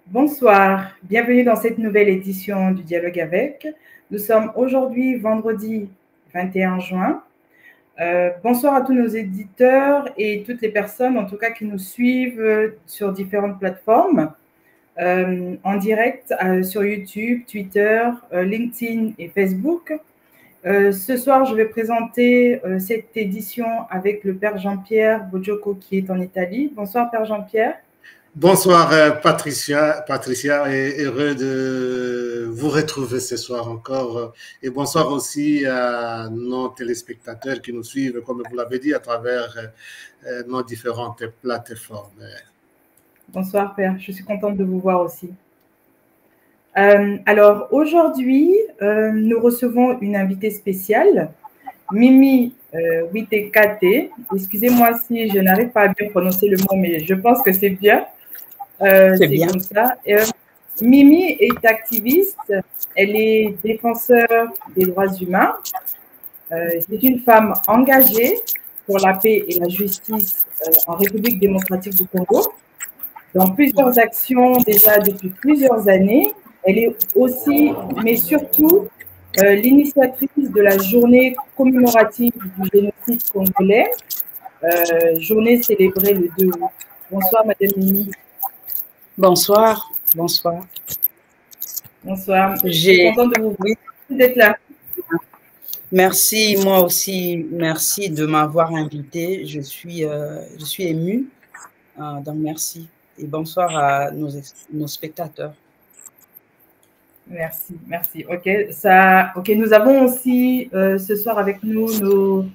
Bonsoir, bienvenue dans cette nouvelle édition du Dialogue avec. Nous sommes aujourd'hui vendredi 21 juin. Bonsoir à tous nos éditeurs et toutes les personnes en tout cas qui nous suivent sur différentes plateformes, en direct sur YouTube, Twitter, LinkedIn et Facebook. Ce soir, je vais présenter cette édition avec le Père Jean-Pierre Bojoko qui est en Italie. Bonsoir Père Jean-Pierre. Bonsoir Patricia, et heureux de vous retrouver ce soir encore. Et bonsoir aussi à nos téléspectateurs qui nous suivent, comme vous l'avez dit, à travers nos différentes plateformes. Bonsoir Père, je suis contente de vous voir aussi. Alors aujourd'hui, nous recevons une invitée spéciale, Mimi Witekate. Excusez-moi si je n'arrive pas à bien prononcer le mot, mais je pense que c'est bien. C'est bien comme ça. Mimi est activiste, elle est défenseur des droits humains. C'est une femme engagée pour la paix et la justice en République démocratique du Congo, dans plusieurs actions déjà depuis plusieurs années. Elle est aussi, mais surtout, l'initiatrice de la journée commémorative du génocide congolais, journée célébrée le 2 août. Bonsoir, Madame Mimi. Bonsoir, bonsoir. Bonsoir, je suis contente de vous voir, d'être là. Merci, moi aussi, merci de m'avoir invitée. Je suis émue, donc merci. Et bonsoir à nos spectateurs. Merci, merci. Ok, nous avons aussi ce soir avec nous nos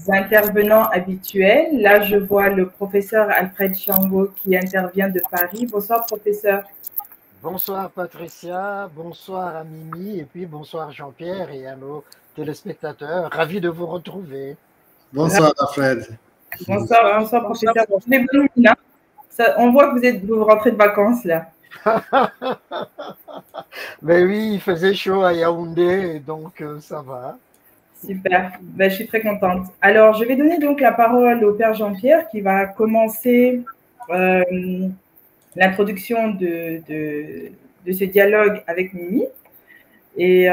intervenants habituels. Là, je vois le professeur Alfred Chango qui intervient de Paris. Bonsoir, professeur. Bonsoir, Patricia. Bonsoir à Mimi. Et puis, bonsoir, Jean-Pierre et à nos téléspectateurs. Ravi de vous retrouver. Bonsoir, Alfred. Bonsoir, professeur. On voit que vous rentrez de vacances, là. Mais oui, il faisait chaud à Yaoundé, donc ça va. Super, je suis très contente. Alors, je vais donner donc la parole au Père Jean-Pierre qui va commencer l'introduction de ce dialogue avec Mimi. Et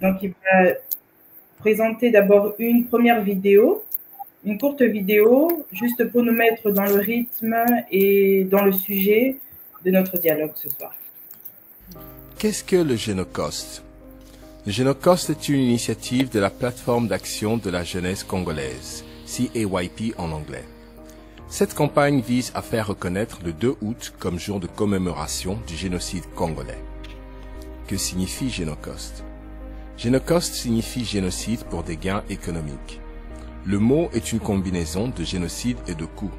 donc, il va présenter d'abord une première vidéo, une courte vidéo, juste pour nous mettre dans le rythme et dans le sujet de notre dialogue ce soir. Qu'est-ce que le Génocost? Le Génocost est une initiative de la plateforme d'action de la jeunesse congolaise, CAYP en anglais. Cette campagne vise à faire reconnaître le 2 août comme jour de commémoration du génocide congolais. Que signifie Génocost? Génocost signifie génocide pour des gains économiques. Le mot est une combinaison de génocide et de coût.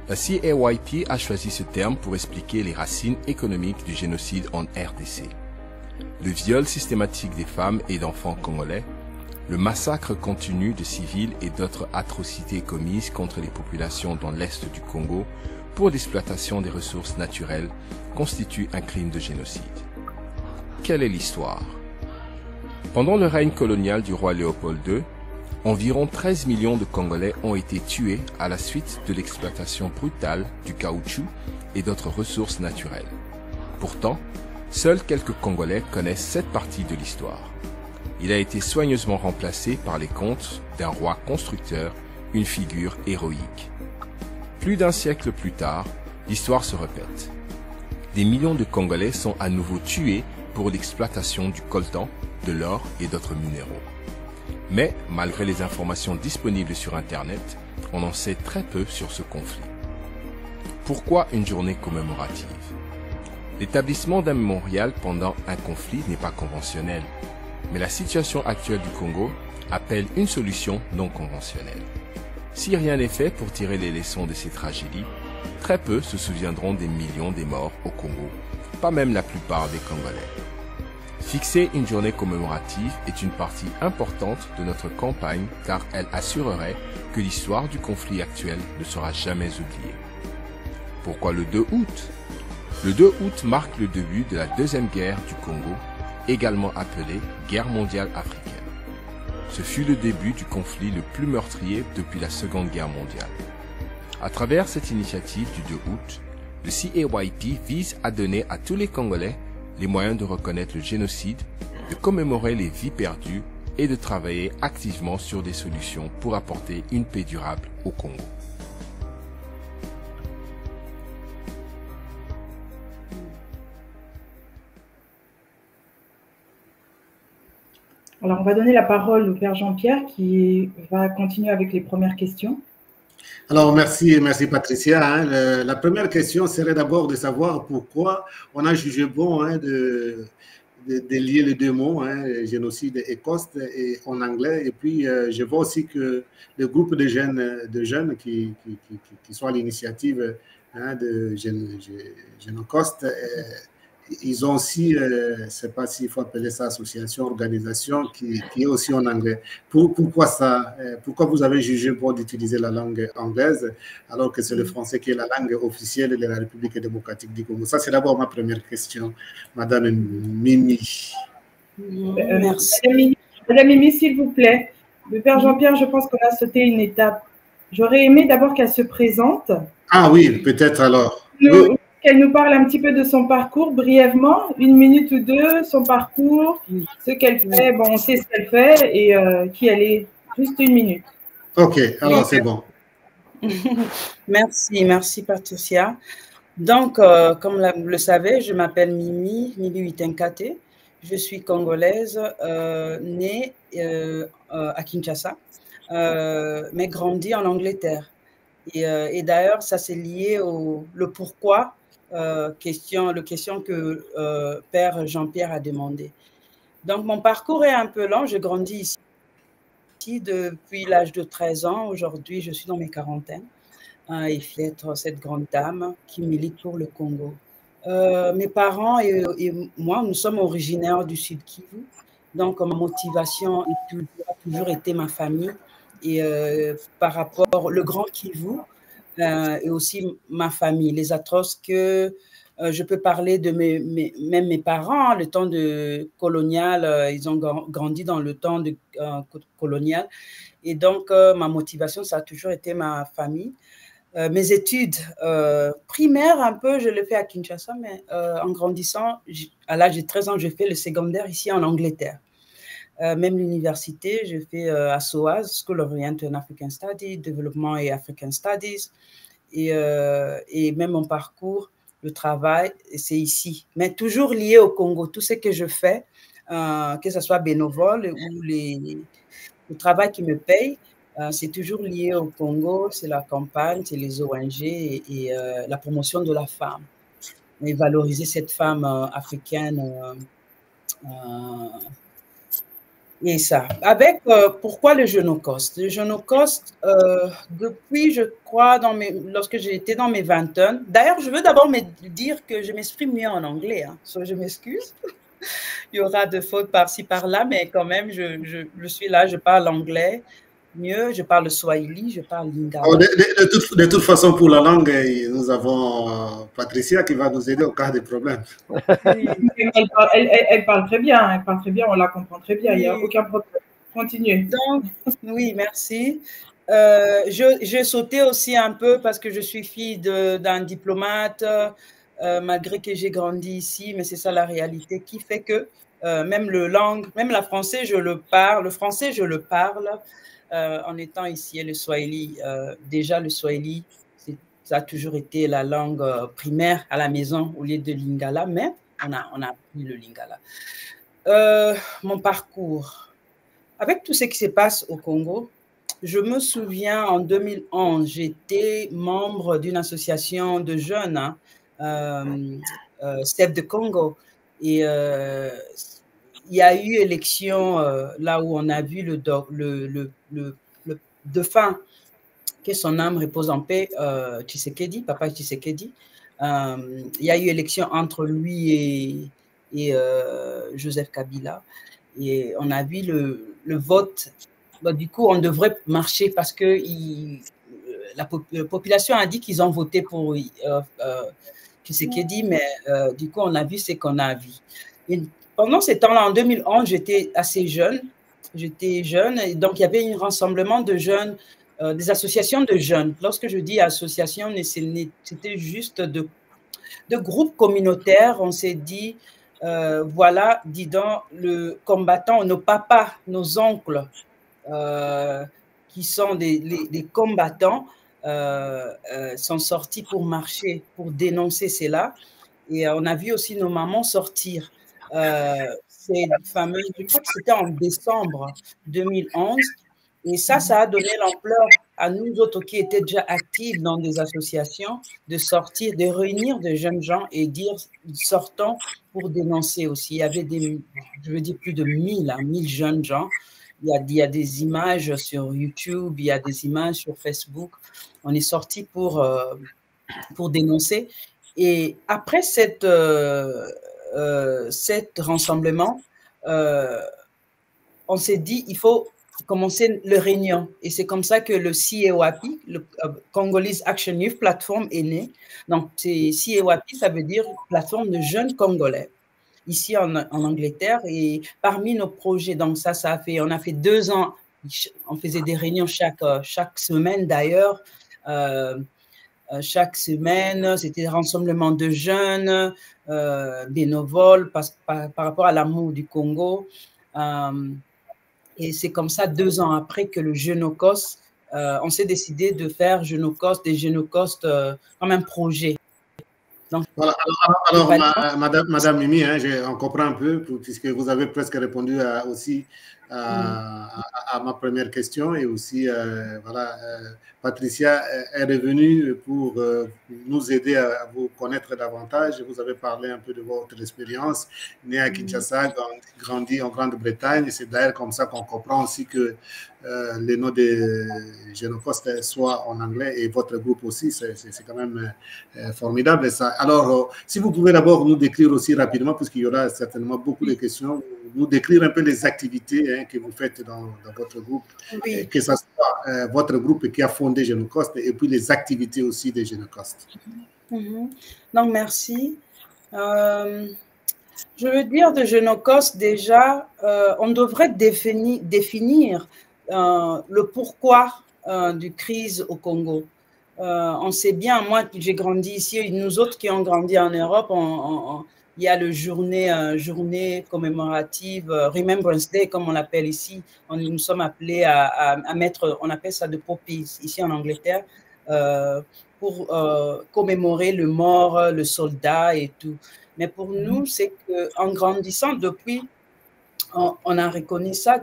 La CAYP a choisi ce terme pour expliquer les racines économiques du génocide en RDC. Le viol systématique des femmes et d'enfants congolais, le massacre continu de civils et d'autres atrocités commises contre les populations dans l'est du Congo pour l'exploitation des ressources naturelles constituent un crime de génocide. Quelle est l'histoire? Pendant le règne colonial du roi Léopold II, environ 13 millions de Congolais ont été tués à la suite de l'exploitation brutale du caoutchouc et d'autres ressources naturelles. Pourtant, seuls quelques Congolais connaissent cette partie de l'histoire. Il a été soigneusement remplacé par les contes d'un roi constructeur, une figure héroïque. Plus d'un siècle plus tard, l'histoire se répète. Des millions de Congolais sont à nouveau tués pour l'exploitation du coltan, de l'or et d'autres minéraux. Mais, malgré les informations disponibles sur Internet, on en sait très peu sur ce conflit. Pourquoi une journée commémorative? L'établissement d'un mémorial pendant un conflit n'est pas conventionnel, mais la situation actuelle du Congo appelle une solution non conventionnelle. Si rien n'est fait pour tirer les leçons de ces tragédies, très peu se souviendront des millions des morts au Congo, pas même la plupart des Congolais. Fixer une journée commémorative est une partie importante de notre campagne car elle assurerait que l'histoire du conflit actuel ne sera jamais oubliée. Pourquoi le 2 août? Le 2 août marque le début de la Deuxième Guerre du Congo, également appelée Guerre mondiale africaine. Ce fut le début du conflit le plus meurtrier depuis la Seconde Guerre mondiale. À travers cette initiative du 2 août, Le CAYP vise à donner à tous les Congolais les moyens de reconnaître le génocide, de commémorer les vies perdues et de travailler activement sur des solutions pour apporter une paix durable au Congo. Alors, on va donner la parole au Père Jean-Pierre qui va continuer avec les premières questions. Alors, merci Patricia. La première question serait d'abord de savoir pourquoi on a jugé bon de lier les deux mots, génocide et coste, et en anglais. Et puis, je vois aussi que le groupe de jeunes qui sont à l'initiative de Génocoste, ils ont aussi, je ne sais pas s'il faut appeler ça association, organisation, qui est aussi en anglais. Pourquoi ça? Pourquoi vous avez jugé bon d'utiliser la langue anglaise alors que c'est le français qui est la langue officielle de la République démocratique du Congo? Ça, c'est d'abord ma première question, Madame Mimi. Merci. Madame Mimi, s'il vous plaît. Le Père Jean-Pierre, je pense qu'on a sauté une étape. J'aurais aimé d'abord qu'elle se présente. Ah oui, peut-être alors. Qu'elle nous parle un petit peu de son parcours brièvement, 1 minute ou 2, son parcours, ce qu'elle fait. Bon, on sait ce qu'elle fait et qui elle est. Juste 1 minute. Ok, alors c'est bon. Merci Patricia. Donc, comme vous le savez, je m'appelle Mimi Witenkate. Je suis congolaise, née à Kinshasa, mais grandie en Angleterre. Et d'ailleurs, ça c'est lié le pourquoi, question que Père Jean-Pierre a demandé. Donc, mon parcours est un peu lent. J'ai grandi ici depuis l'âge de 13 ans. Aujourd'hui, je suis dans mes quarantaines. Et je vais être cette grande dame qui milite pour le Congo. Mes parents et moi, nous sommes originaires du Sud Kivu. Donc, ma motivation a toujours été ma famille. Et par rapport le Grand Kivu et aussi ma famille, les atroces que je peux parler de même mes parents, le temps de colonial, ils ont grandi dans le temps de colonial. Et donc, ma motivation, ça a toujours été ma famille. Mes études primaires, un peu, je l'ai fait à Kinshasa, mais en grandissant, à l'âge de 13 ans, j'ai fait le secondaire ici en Angleterre. Même l'université, j'ai fait à SOAS, School of Oriental and African Studies, Développement et African Studies. Et même mon parcours, le travail, c'est ici. Mais toujours lié au Congo. Tout ce que je fais, que ce soit bénévole ou le travail qui me paye, c'est toujours lié au Congo, c'est la campagne, c'est les ONG et la promotion de la femme. Et valoriser cette femme africaine. Et ça. Avec, pourquoi le Génocoste? Le Génocoste, depuis, je crois, lorsque j'étais dans mes vingtaines. D'ailleurs, je veux d'abord me dire que je m'exprime mieux en anglais. Je m'excuse. Il y aura des fautes par-ci, par-là, mais quand même, je suis là, je parle anglais mieux, je parle swahili, je parle lingala. Oh, de toute façon, pour la langue, nous avons Patricia qui va nous aider au cas des problèmes. Elle parle très bien, on la comprend très bien, il n'y a aucun problème. Continuez. Donc, oui, merci. J'ai sauté aussi un peu parce que je suis fille d'un diplomate, malgré que j'ai grandi ici, mais c'est ça la réalité qui fait que même la français, je le parle, le français, je le parle. En étant ici, le Swahili, déjà le Swahili, ça a toujours été la langue primaire à la maison au lieu de Lingala, mais on a appris le Lingala. Mon parcours, avec tout ce qui se passe au Congo, je me souviens en 2011, j'étais membre d'une association de jeunes, Step de Congo, et il y a eu élection là où on a vu le dauphin, que son âme repose en paix, Tshisekedi, Papa Tshisekedi. Il y a eu élection entre lui et Joseph Kabila. Et on a vu le vote. Bah, du coup, on devrait marcher parce que la population a dit qu'ils ont voté pour Tshisekedi, mais du coup, on a vu ce qu'on a vu. Et pendant ce temps-là, en 2011, j'étais assez jeune. Et donc il y avait un rassemblement de jeunes, des associations de jeunes. Lorsque je dis association, c'était juste de groupes communautaires. On s'est dit, voilà, dis donc, le combattant, nos papas, nos oncles, qui sont des combattants, sont sortis pour marcher, pour dénoncer cela. Et on a vu aussi nos mamans sortir. Ces fameuses, je crois que c'était en décembre 2011. Et ça a donné l'ampleur à nous autres qui étaient déjà actifs dans des associations de sortir, de réunir des jeunes gens et dire sortons pour dénoncer aussi. Il y avait je veux dire, plus de 1000 jeunes gens. Il y a des images sur YouTube, il y a des images sur Facebook. On est sorti pour dénoncer. Et après cet rassemblement, on s'est dit il faut commencer le réunion. Et c'est comme ça que le CAYP, le Congolese Action Youth Platform, est né. Donc, CAYP, ça veut dire plateforme de jeunes Congolais, ici en Angleterre. Et parmi nos projets, donc on a fait 2 ans, on faisait des réunions chaque semaine d'ailleurs. Chaque semaine, c'était des rassemblements de jeunes, bénévoles, par rapport à l'amour du Congo. Et c'est comme ça, 2 ans après, que le Genocos, on s'est décidé de faire des Genocos comme un projet. Donc, voilà. Alors Madame Mimi, on comprend un peu, puisque vous avez presque répondu aussi à ma première question, et aussi, voilà, Patricia est revenue pour nous aider à vous connaître davantage. Vous avez parlé un peu de votre expérience, née à Kinshasa, grandi en Grande-Bretagne. C'est d'ailleurs comme ça qu'on comprend aussi que les noms des Génocostes soient en anglais, et votre groupe aussi, c'est quand même formidable. Ça. Alors, si vous pouvez d'abord nous décrire aussi rapidement, puisqu'il y aura certainement beaucoup de questions, nous décrire un peu les activités que vous faites dans votre groupe, oui. Que ce soit votre groupe qui a fondé Génocostes, et puis les activités aussi des Génocostes. Donc, merci. Je veux dire de Génocostes, déjà, on devrait définir le pourquoi du crise au Congo. On sait bien, moi, j'ai grandi ici, nous autres qui ont grandi en Europe, il y a le journée commémorative, Remembrance Day, comme on l'appelle ici. Nous sommes appelés à mettre, on appelle ça de poppies, ici en Angleterre, pour commémorer le mort, le soldat et tout. Mais pour nous, c'est qu'en grandissant depuis, on a reconnu ça,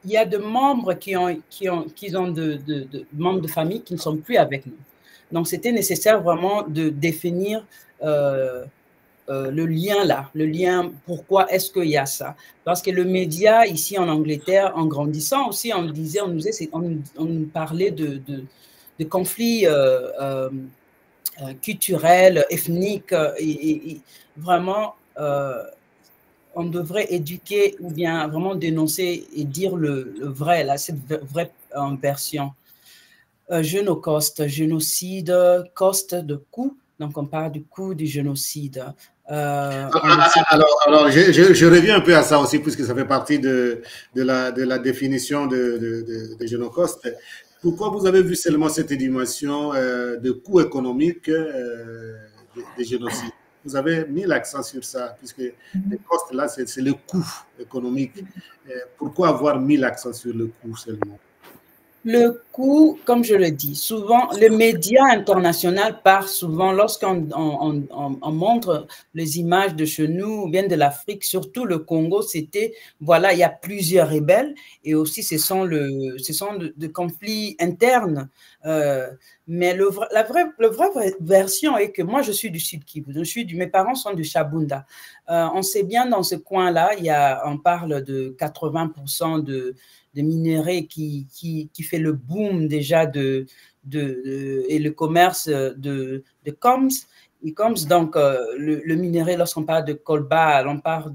il y a des membres qui ont membres de famille qui ne sont plus avec nous. Donc, c'était nécessaire vraiment de définir le lien là, le lien, pourquoi est-ce qu'il y a ça? Parce que le média ici en Angleterre, en grandissant aussi, on nous parlait de conflits culturels, ethniques, et vraiment, on devrait éduquer ou bien vraiment dénoncer et dire le vrai, là, cette vraie version. Genocostes, génocide, coste de coût. Donc, on parle du coût du génocide. Alors je reviens un peu à ça aussi, puisque ça fait partie de la définition de Génocostes. Pourquoi vous avez vu seulement cette dimension de coût économique des génocides? Vous avez mis l'accent sur ça, puisque les costes, là, c'est le coût économique. Pourquoi avoir mis l'accent sur le coût seulement? Le coût, comme je le dis, souvent, le média international part souvent lorsqu'on montre les images de chez nous ou bien de l'Afrique, surtout le Congo, c'était, voilà, il y a plusieurs rebelles et aussi ce sont de conflits internes. Mais la vraie version est que moi, je suis du Sud Kivu, mes parents sont du Chabunda. On sait bien dans ce coin-là, on parle de 80% de minerais qui fait le boom déjà et le commerce de Coms. Donc, le minerai, lorsqu'on parle de colbal, on parle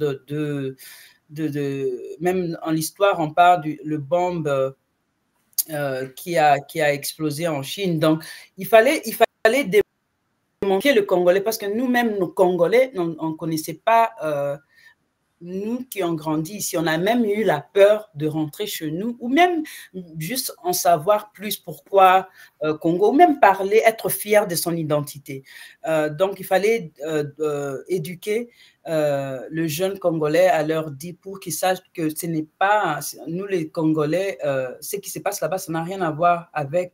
même en l'histoire, on parle le bombe qui a explosé en Chine. Donc, il fallait démontrer le Congolais, parce que nous-mêmes, nos Congolais, on ne connaissait pas nous qui ont grandi ici, on a même eu la peur de rentrer chez nous, ou même juste en savoir plus pourquoi Congo, ou même parler, être fier de son identité. Donc, il fallait éduquer le jeune Congolais à leur dire pour qu'ils sachent que ce n'est pas, nous les Congolais, ce qui se passe là-bas, ça n'a rien à voir avec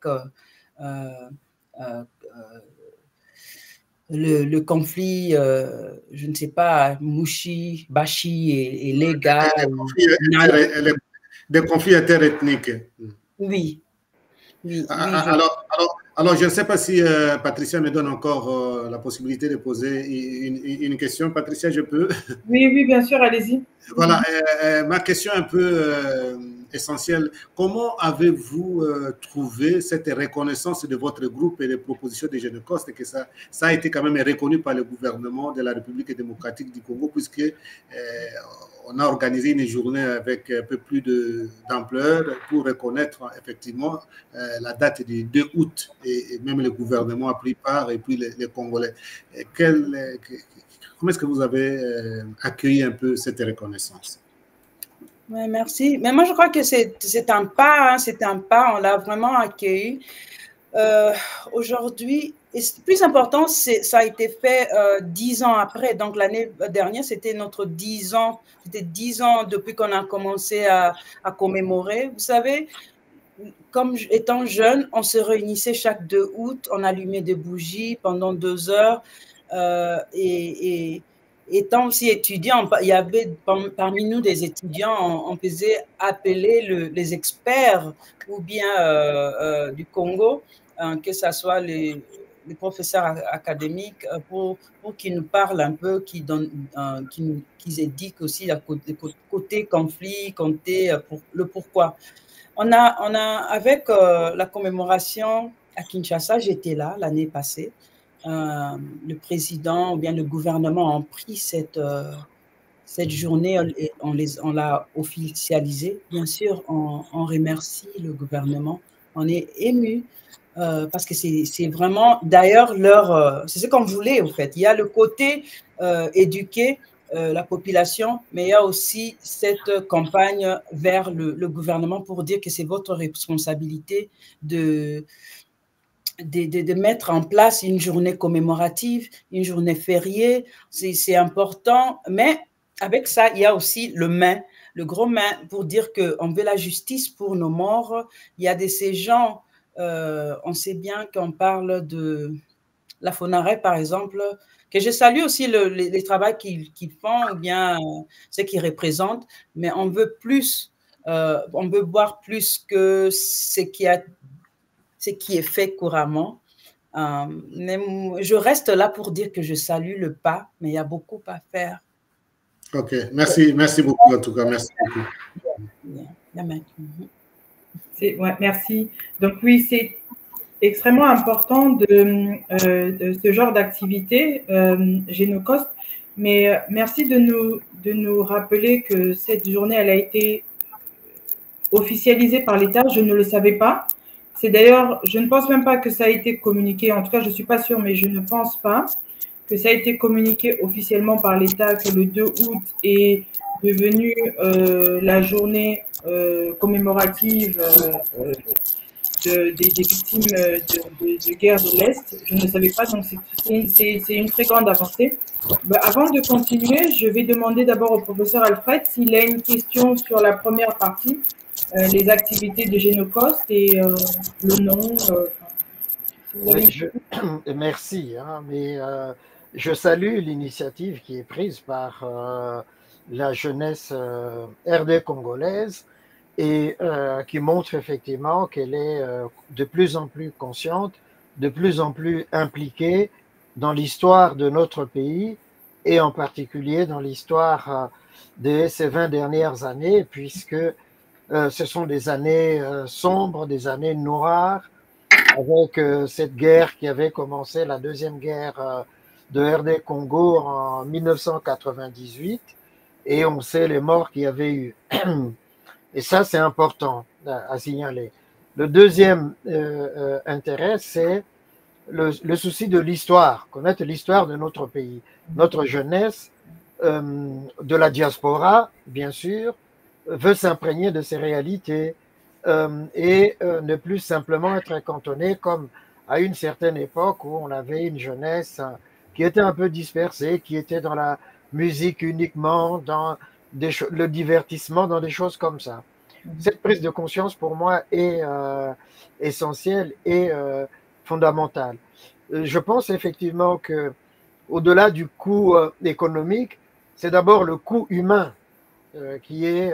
le conflit, je ne sais pas, Mouchi, Bashi et Lega. Des conflits interethniques. Oui. Oui, alors, je ne sais pas si Patricia me donne encore la possibilité de poser une question. Patricia, je peux? Oui, bien sûr, allez-y. Voilà, ma question un peu essentielle. Comment avez-vous trouvé cette reconnaissance de votre groupe et des propositions des Génocost, et que ça a été quand même reconnu par le gouvernement de la République démocratique du Congo, puisque on a organisé une journée avec un peu plus d'ampleur pour reconnaître effectivement la date du 2 août, et même le gouvernement a pris part, et puis les Congolais. Comment est-ce que vous avez accueilli un peu cette reconnaissance? Oui, merci. Mais moi, je crois que c'est un pas, on l'a vraiment accueilli. Aujourd'hui, et le plus important, ça a été fait 10 ans après. Donc, l'année dernière, c'était notre 10 ans. C'était 10 ans depuis qu'on a commencé à commémorer. Vous savez, comme étant jeune, on se réunissait chaque 2 août, on allumait des bougies pendant 2 heures. Et étant aussi étudiant, il y avait parmi nous des étudiants, on faisait appeler les experts ou bien du Congo, que ce soit les professeurs académiques, pour qu'ils nous parlent un peu, qu'ils édiquent aussi côté conflit, côté le pourquoi. On a avec la commémoration à Kinshasa, j'étais là l'année passée. Le président ou bien le gouvernement ont pris cette journée et on l'a officialisée. Bien sûr, on remercie le gouvernement. On est ému parce que c'est vraiment, d'ailleurs, c'est ce qu'on voulait, au fait. Il y a le côté éduquer la population, mais il y a aussi cette campagne vers le gouvernement pour dire que c'est votre responsabilité de mettre en place une journée commémorative, une journée fériée. C'est important, mais avec ça, il y a aussi le gros main, pour dire qu'on veut la justice pour nos morts. Il y a ces gens, on sait bien qu'on parle de la Fonaré, par exemple, que je salue aussi les travaux qu'ils font, ou bien ce qu'ils représentent, mais on veut plus, on veut voir plus que ce qui est fait couramment. Mais je reste là pour dire que je salue le pas, mais il y a beaucoup à faire. Ok, merci beaucoup en tout cas, merci beaucoup. Ouais, merci. Donc oui, c'est extrêmement important de ce genre d'activité, Génocost, mais merci de nous rappeler que cette journée, elle a été officialisée par l'État. Je ne le savais pas. C'est d'ailleurs, je ne pense même pas que ça a été communiqué, en tout cas, je ne suis pas sûre, mais je ne pense pas que ça a été communiqué officiellement par l'État, que le 2 août est devenu la journée commémorative des victimes de guerre de l'Est. Je ne savais pas, donc c'est une très grande avancée. Avant de continuer, je vais demander d'abord au professeur Alfred s'il a une question sur la première partie, les activités de Génocost et le nom. Merci, mais je salue l'initiative qui est prise par la jeunesse RD congolaise et qui montre effectivement qu'elle est de plus en plus consciente, de plus en plus impliquée dans l'histoire de notre pays et en particulier dans l'histoire de ces 20 dernières années, puisque ce sont des années sombres, des années noires, avec cette guerre qui avait commencé, la deuxième guerre de RD Congo en 1998, et on sait les morts qu'il y avait eu. Et ça, c'est important à signaler. Le deuxième intérêt, c'est le souci de l'histoire, connaître l'histoire de notre pays. Notre jeunesse de la diaspora, bien sûr, veut s'imprégner de ces réalités et ne plus simplement être cantonné comme à une certaine époque où on avait une jeunesse qui était un peu dispersée, qui était dans la musique uniquement, dans le divertissement, dans des choses comme ça. Cette prise de conscience, pour moi, est essentielle et fondamentale. Je pense effectivement que, au-delà du coût économique, c'est d'abord le coût humain qui est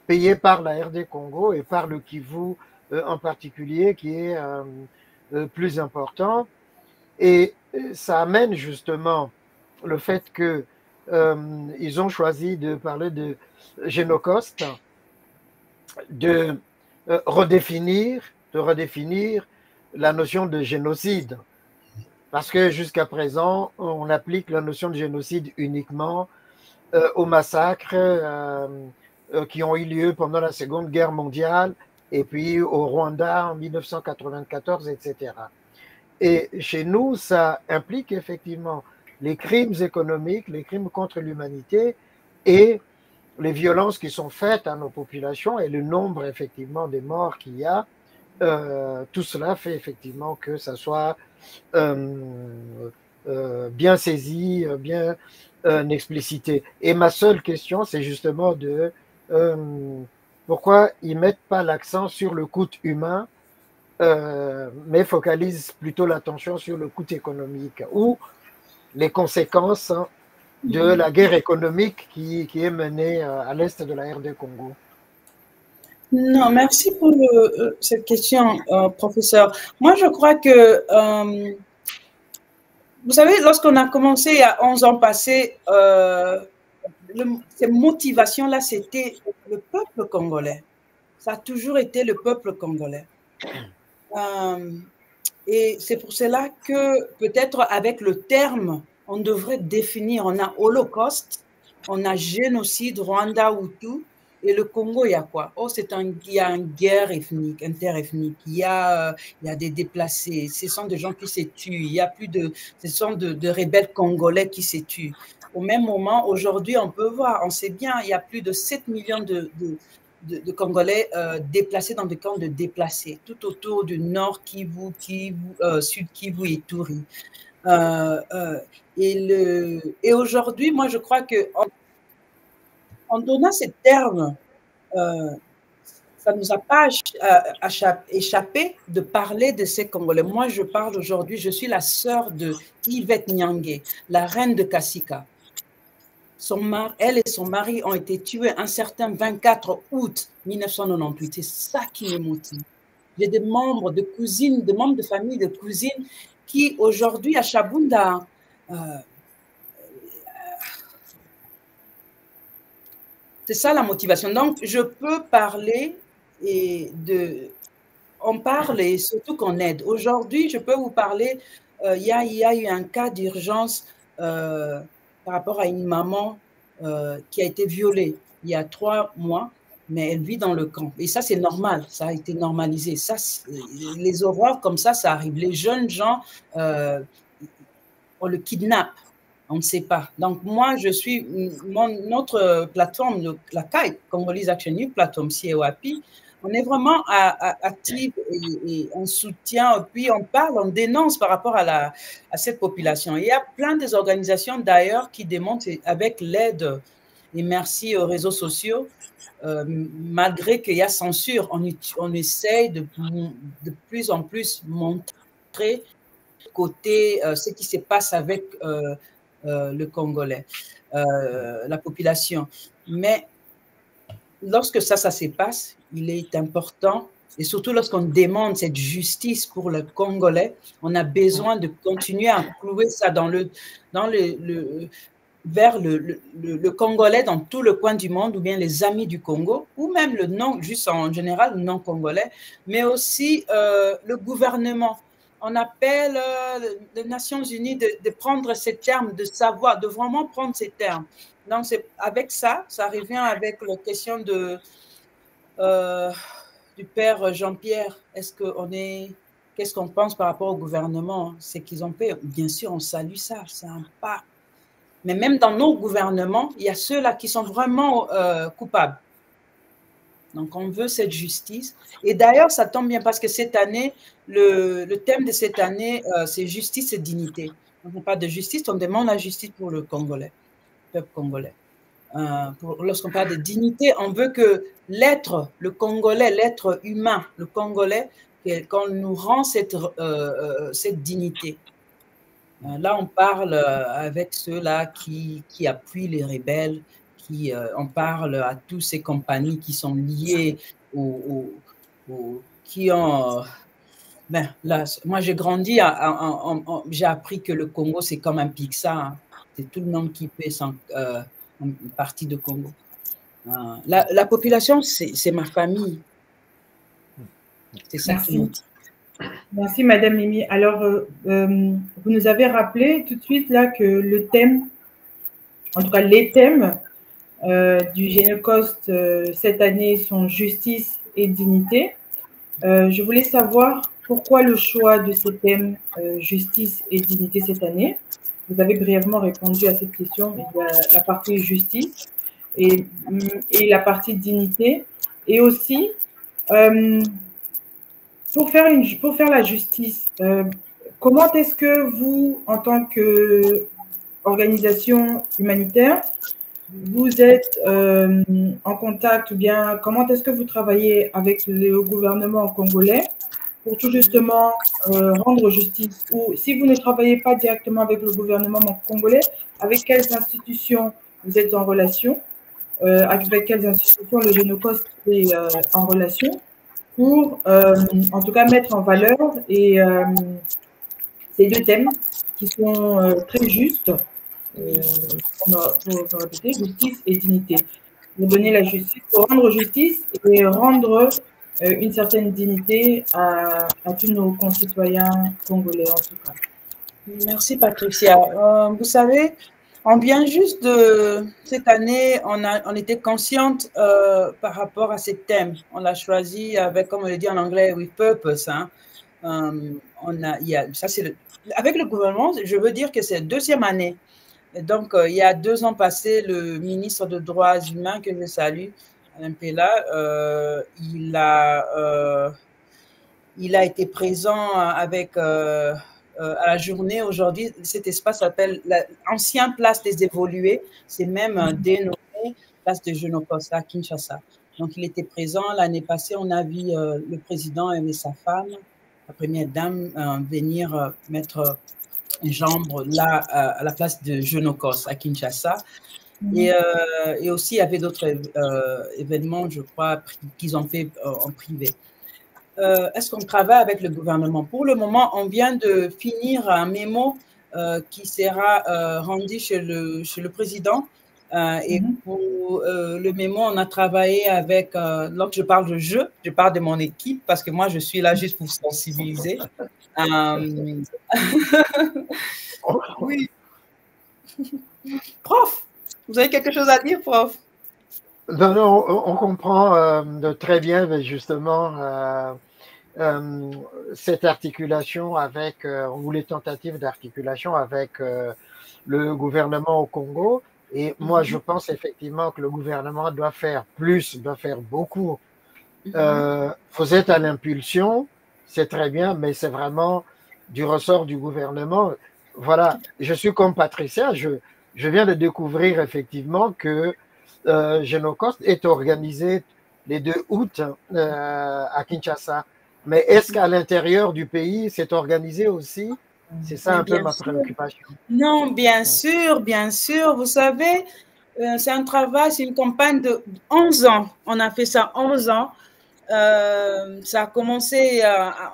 payé par la RD Congo et par le Kivu en particulier, qui est plus important. Et ça amène justement le fait que ils ont choisi de parler de génocostes, de redéfinir la notion de génocide. Parce que jusqu'à présent, on applique la notion de génocide uniquement aux massacres qui ont eu lieu pendant la Seconde Guerre mondiale et puis au Rwanda en 1994, etc. Et chez nous, ça implique effectivement les crimes économiques, les crimes contre l'humanité et les violences qui sont faites à nos populations et le nombre effectivement des morts qu'il y a. Tout cela fait effectivement que ça soit bien saisi, bien explicité. Et ma seule question, c'est justement de pourquoi ils ne mettent pas l'accent sur le coût humain, mais focalisent plutôt l'attention sur le coût économique ou les conséquences de la guerre économique qui est menée à l'est de la RD Congo. Non, merci pour cette question, professeur. Moi, je crois que, vous savez, lorsqu'on a commencé il y a 11 ans passés, ces motivations-là, c'était le peuple congolais. Ça a toujours été le peuple congolais. Et c'est pour cela que peut-être avec le terme, on devrait définir, on a holocauste, on a génocide, Rwanda, Hutu, et le Congo, il y a quoi? Oh, il y a une guerre ethnique, interethnique, il y a des déplacés, ce sont des gens qui se tuent, il y a ce sont de rebelles congolais qui se tuent. Au même moment, aujourd'hui, on peut voir, on sait bien, il y a plus de 7 millions de Congolais déplacés dans des camps de déplacés, tout autour du nord Kivu, sud Kivu et Ituri. Et aujourd'hui, moi, je crois en donnant ces termes, ça ne nous a pas échappé de parler de ces Congolais. Moi, je parle aujourd'hui, je suis la sœur de Yvette Nyangue, la reine de Kassika. Elle et son mari ont été tués un certain 24 août 1998. C'est ça qui me motive. J'ai des membres de cousines, des membres de famille, de cousines qui aujourd'hui à Chabunda, c'est ça la motivation. Donc, je peux parler on parle et surtout qu'on aide. Aujourd'hui, je peux vous parler, il y a eu un cas d'urgence par rapport à une maman qui a été violée il y a 3 mois, mais elle vit dans le camp. Et ça, c'est normal, ça a été normalisé. Ça, les horreurs comme ça arrive. Les jeunes gens, on le kidnappe, on ne sait pas. Donc, moi, je suis, notre plateforme, la CAI, Congolese Action Youth, plateforme CEWAPI, on est vraiment actifs et on soutient, puis on parle, on dénonce par rapport à cette population. Il y a plein des organisations d'ailleurs qui démontrent avec l'aide, et merci aux réseaux sociaux, malgré qu'il y a censure, on essaye de plus en plus montrer côté ce qui se passe avec le Congolais, la population. Mais lorsque ça se passe, il est important, et surtout lorsqu'on demande cette justice pour le Congolais, on a besoin de continuer à clouer ça vers le Congolais dans tout le coin du monde, ou bien les amis du Congo, ou même le non, juste en général, le non-congolais, mais aussi le gouvernement. On appelle les Nations Unies de prendre ces termes, de savoir, de vraiment prendre ces termes. Donc, avec ça revient avec la question du père Jean-Pierre. Qu'est-ce qu'on pense par rapport au gouvernement? C'est qu'ils ont fait, bien sûr, on salue ça, c'est un pas. Mais même dans nos gouvernements, il y a ceux-là qui sont vraiment coupables. Donc, on veut cette justice. Et d'ailleurs, ça tombe bien parce que cette année, le thème de cette année, c'est justice et dignité. On ne parle de justice, on demande la justice pour le Congolais, le peuple congolais. Lorsqu'on parle de dignité, on veut que l'être, le Congolais, l'être humain, le Congolais, qu'on nous rend cette dignité. Là, on parle avec ceux-là qui appuient les rebelles, on parle à toutes ces compagnies qui sont liées qui ont... Ben, là, moi, j'ai grandi, j'ai appris que le Congo, c'est comme un Pixar. Hein. C'est tout le monde qui paie une partie de Congo. La population, c'est ma famille. C'est ça qui me dit. Merci, Madame Mimi. Alors, vous nous avez rappelé tout de suite là que le thème, en tout cas les thèmes du Génocost cette année sont justice et dignité. Je voulais savoir pourquoi le choix de ces thèmes justice et dignité cette année. Vous avez brièvement répondu à cette question. Il y a la partie justice et la partie dignité. Et aussi, pour faire la justice, comment est-ce que vous, en tant qu'organisation humanitaire, vous êtes en contact ou bien comment est-ce que vous travaillez avec le gouvernement congolais pour tout justement rendre justice? Ou si vous ne travaillez pas directement avec le gouvernement congolais, avec quelles institutions vous êtes en relation? Avec quelles institutions le Génocost est en relation pour, en tout cas, mettre en valeur ces deux thèmes qui sont très justes, pour répéter, justice et dignité. Pour donner la justice, pour rendre justice et rendre une certaine dignité à tous nos concitoyens congolais, en tout cas. Merci, Patricia. Vous savez, on vient juste de cette année, on était consciente par rapport à ces thèmes. On l'a choisi avec, comme on le dit en anglais, with purpose. Hein. Avec le gouvernement, je veux dire que c'est la deuxième année. Et donc, il y a 2 ans passés, le ministre des Droits humains, que je salue, Alain Pella, il a été présent avec... à la journée aujourd'hui, cet espace s'appelle l'ancien place des évolués, c'est même dénommé place de Génocost à Kinshasa. Donc, il était présent. L'année passée, on a vu le président et sa femme, la première dame, venir mettre une jambe là à la place de Génocost à Kinshasa. Et aussi, il y avait d'autres événements, je crois, qu'ils ont fait en privé. Est-ce qu'on travaille avec le gouvernement? Pour le moment, on vient de finir un mémo qui sera rendu chez le président. Et pour le mémo, on a travaillé avec, lorsque je parle de je parle de mon équipe parce que moi, je suis là juste pour sensibiliser. Oui. Prof, vous avez quelque chose à dire, prof? Non, on comprend très bien, mais justement, cette articulation avec, ou les tentatives d'articulation avec le gouvernement au Congo. Et moi, je pense effectivement que le gouvernement doit faire plus, doit faire beaucoup. Vous êtes à l'impulsion, c'est très bien, mais c'est vraiment du ressort du gouvernement. Voilà, je suis comme Patricia, je viens de découvrir effectivement que Génocost est organisé les 2 août à Kinshasa. Mais est-ce qu'à l'intérieur du pays, c'est organisé aussi? C'est ça un peu ma préoccupation. Non, bien sûr, bien sûr. Vous savez, c'est un travail, c'est une campagne de 11 ans. On a fait ça 11 ans. Ça a commencé,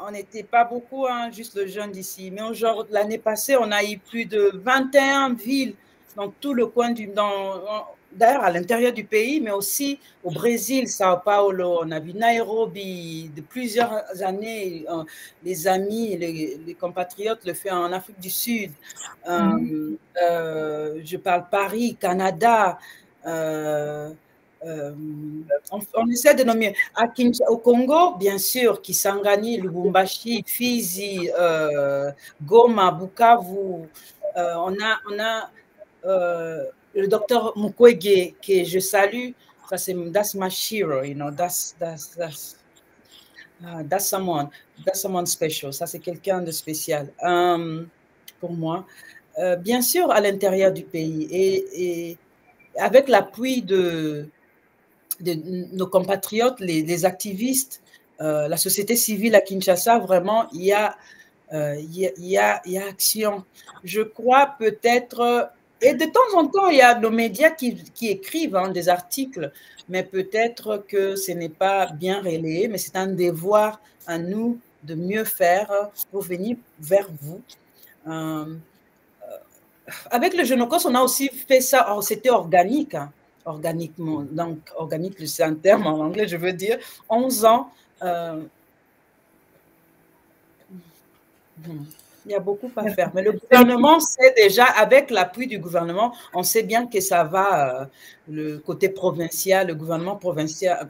on n'était pas beaucoup, hein, juste le jeune d'ici. Mais aujourd'hui, l'année passée, on a eu plus de 21 villes dans tout le coin d'ailleurs à l'intérieur du pays, mais aussi au Brésil, Sao Paulo, on a vu Nairobi, de plusieurs années, les amis, les compatriotes le font en Afrique du Sud. Je parle Paris, Canada, on essaie de nommer au Congo, bien sûr, Kisangani, Lubumbashi, Fizi, Goma, Bukavu. On a le docteur Mukwege, que je salue, ça c'est that's my hero, you know, that's someone special. Ça c'est quelqu'un de spécial pour moi. Bien sûr, à l'intérieur du pays et avec l'appui de nos compatriotes, les activistes, la société civile à Kinshasa, vraiment, il y a action. Je crois peut-être, et de temps en temps, il y a nos médias qui écrivent des articles, mais peut-être que ce n'est pas bien relayé, mais c'est un devoir à nous de mieux faire pour venir vers vous. Avec le Genocos, on a aussi fait ça, c'était organique, organiquement, donc organique, c'est un terme en anglais, je veux dire, 11 ans. Il y a beaucoup à faire, mais le gouvernement sait déjà, avec l'appui du gouvernement, on sait bien que ça va, le côté provincial, le gouvernement provincial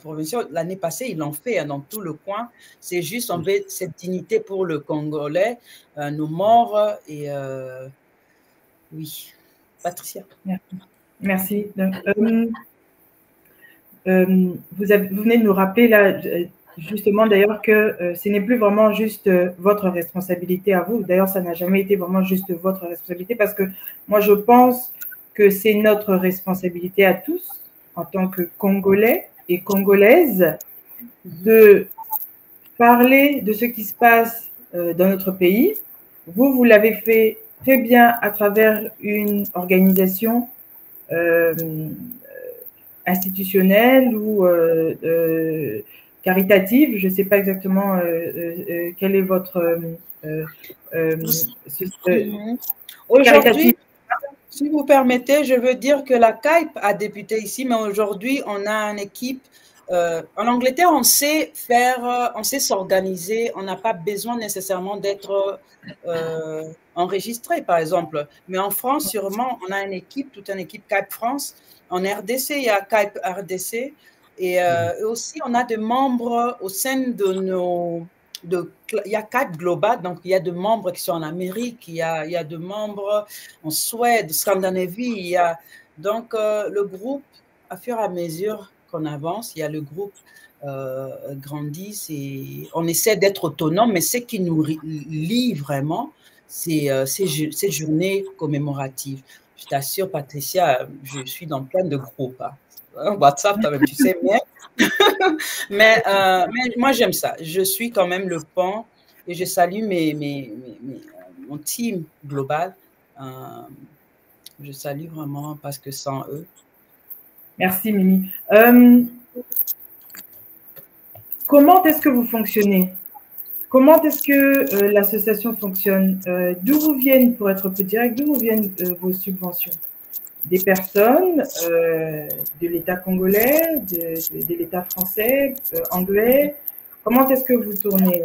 l'année passée, ils l'ont fait dans tout le coin. C'est juste, on veut cette dignité pour le Congolais, nos morts, et oui. Patricia. Merci. Donc, vous venez de nous rappeler là, justement d'ailleurs que ce n'est plus vraiment juste votre responsabilité à vous. D'ailleurs, ça n'a jamais été vraiment juste votre responsabilité parce que moi, je pense que c'est notre responsabilité à tous en tant que Congolais et Congolaises de parler de ce qui se passe dans notre pays. Vous l'avez fait très bien à travers une organisation institutionnelle ou caritative. Je ne sais pas exactement quel est votre... Aujourd'hui, si vous permettez, je veux dire que la CAIP a débuté ici, mais aujourd'hui, on a une équipe. En Angleterre, on sait s'organiser, on n'a pas besoin nécessairement d'être enregistré, par exemple. Mais en France, sûrement, on a une équipe, toute une équipe CAIP France. En RDC, il y a CAIP RDC. Et aussi, on a des membres au sein de nos... il y a CAIP Global, donc il y a des membres qui sont en Amérique, il y a des membres en Suède, Scandinavie. Donc, le groupe, à fur et à mesure qu'on avance, il y a le groupe grandit, on essaie d'être autonome, mais ce qui nous lie vraiment, c'est ces journées commémoratives. Je t'assure, Patricia, je suis dans plein de groupes. WhatsApp, tu sais bien. mais moi, j'aime ça. Je suis quand même le pont et je salue mon team global. Je salue vraiment parce que sans eux. Merci, Mimi. Comment est-ce que vous fonctionnez? Comment est-ce que l'association fonctionne? D'où vous viennent, pour être plus direct, d'où vous viennent vos subventions? Des personnes de l'État congolais, de l'État français, anglais? Comment est-ce que vous tournez?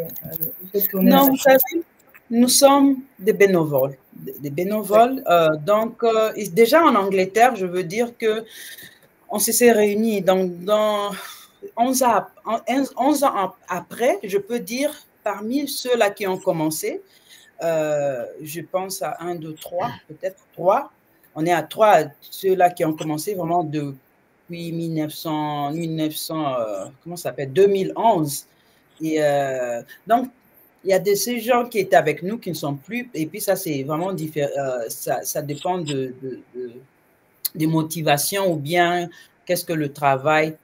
Vous faites tourner non, vous savez, nous sommes des bénévoles. Des bénévoles. Donc, déjà en Angleterre, je veux dire que on s'est réunis dans 11 ans après, je peux dire, parmi ceux-là qui ont commencé, je pense à 1, 2, 3, peut-être 3. On est à 3, ceux-là qui ont commencé vraiment depuis 2011. Et donc, il y a ces gens qui étaient avec nous qui ne sont plus. Et puis, ça, c'est vraiment différent. Ça dépend des motivations ou bien qu'est-ce que le travail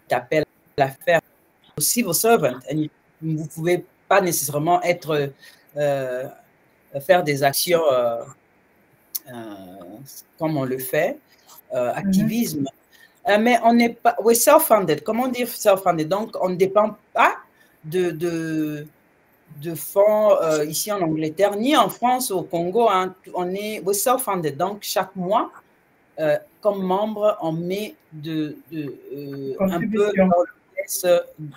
t'appelle à faire. Civil servant, vous ne pouvez pas nécessairement faire des actions comme on le fait, activisme. Mais on n'est pas, we're self-funded. Comment dire self-funded? Donc, on ne dépend pas de fonds ici en Angleterre, ni en France ou au Congo. Hein. We're self-funded. Donc, chaque mois, comme membre, on met un peu dans le pièce,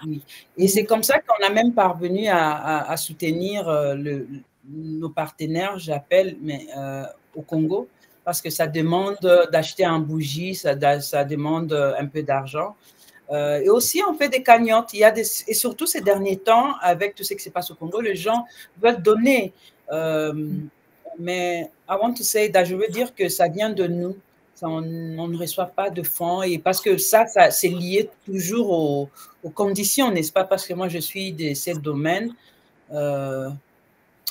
oui. Et c'est comme ça qu'on a même parvenu à soutenir nos partenaires, j'appelle, mais au Congo, parce que ça demande d'acheter un bougie, ça demande un peu d'argent. Et aussi, on fait des cagnottes. Et surtout ces derniers temps, avec tout ce qui se passe au Congo, les gens veulent donner mais I want to say that je veux dire que ça vient de nous. Ça, on ne reçoit pas de fonds et parce que ça c'est lié toujours aux conditions, n'est-ce pas? Parce que moi, je suis de ce domaine,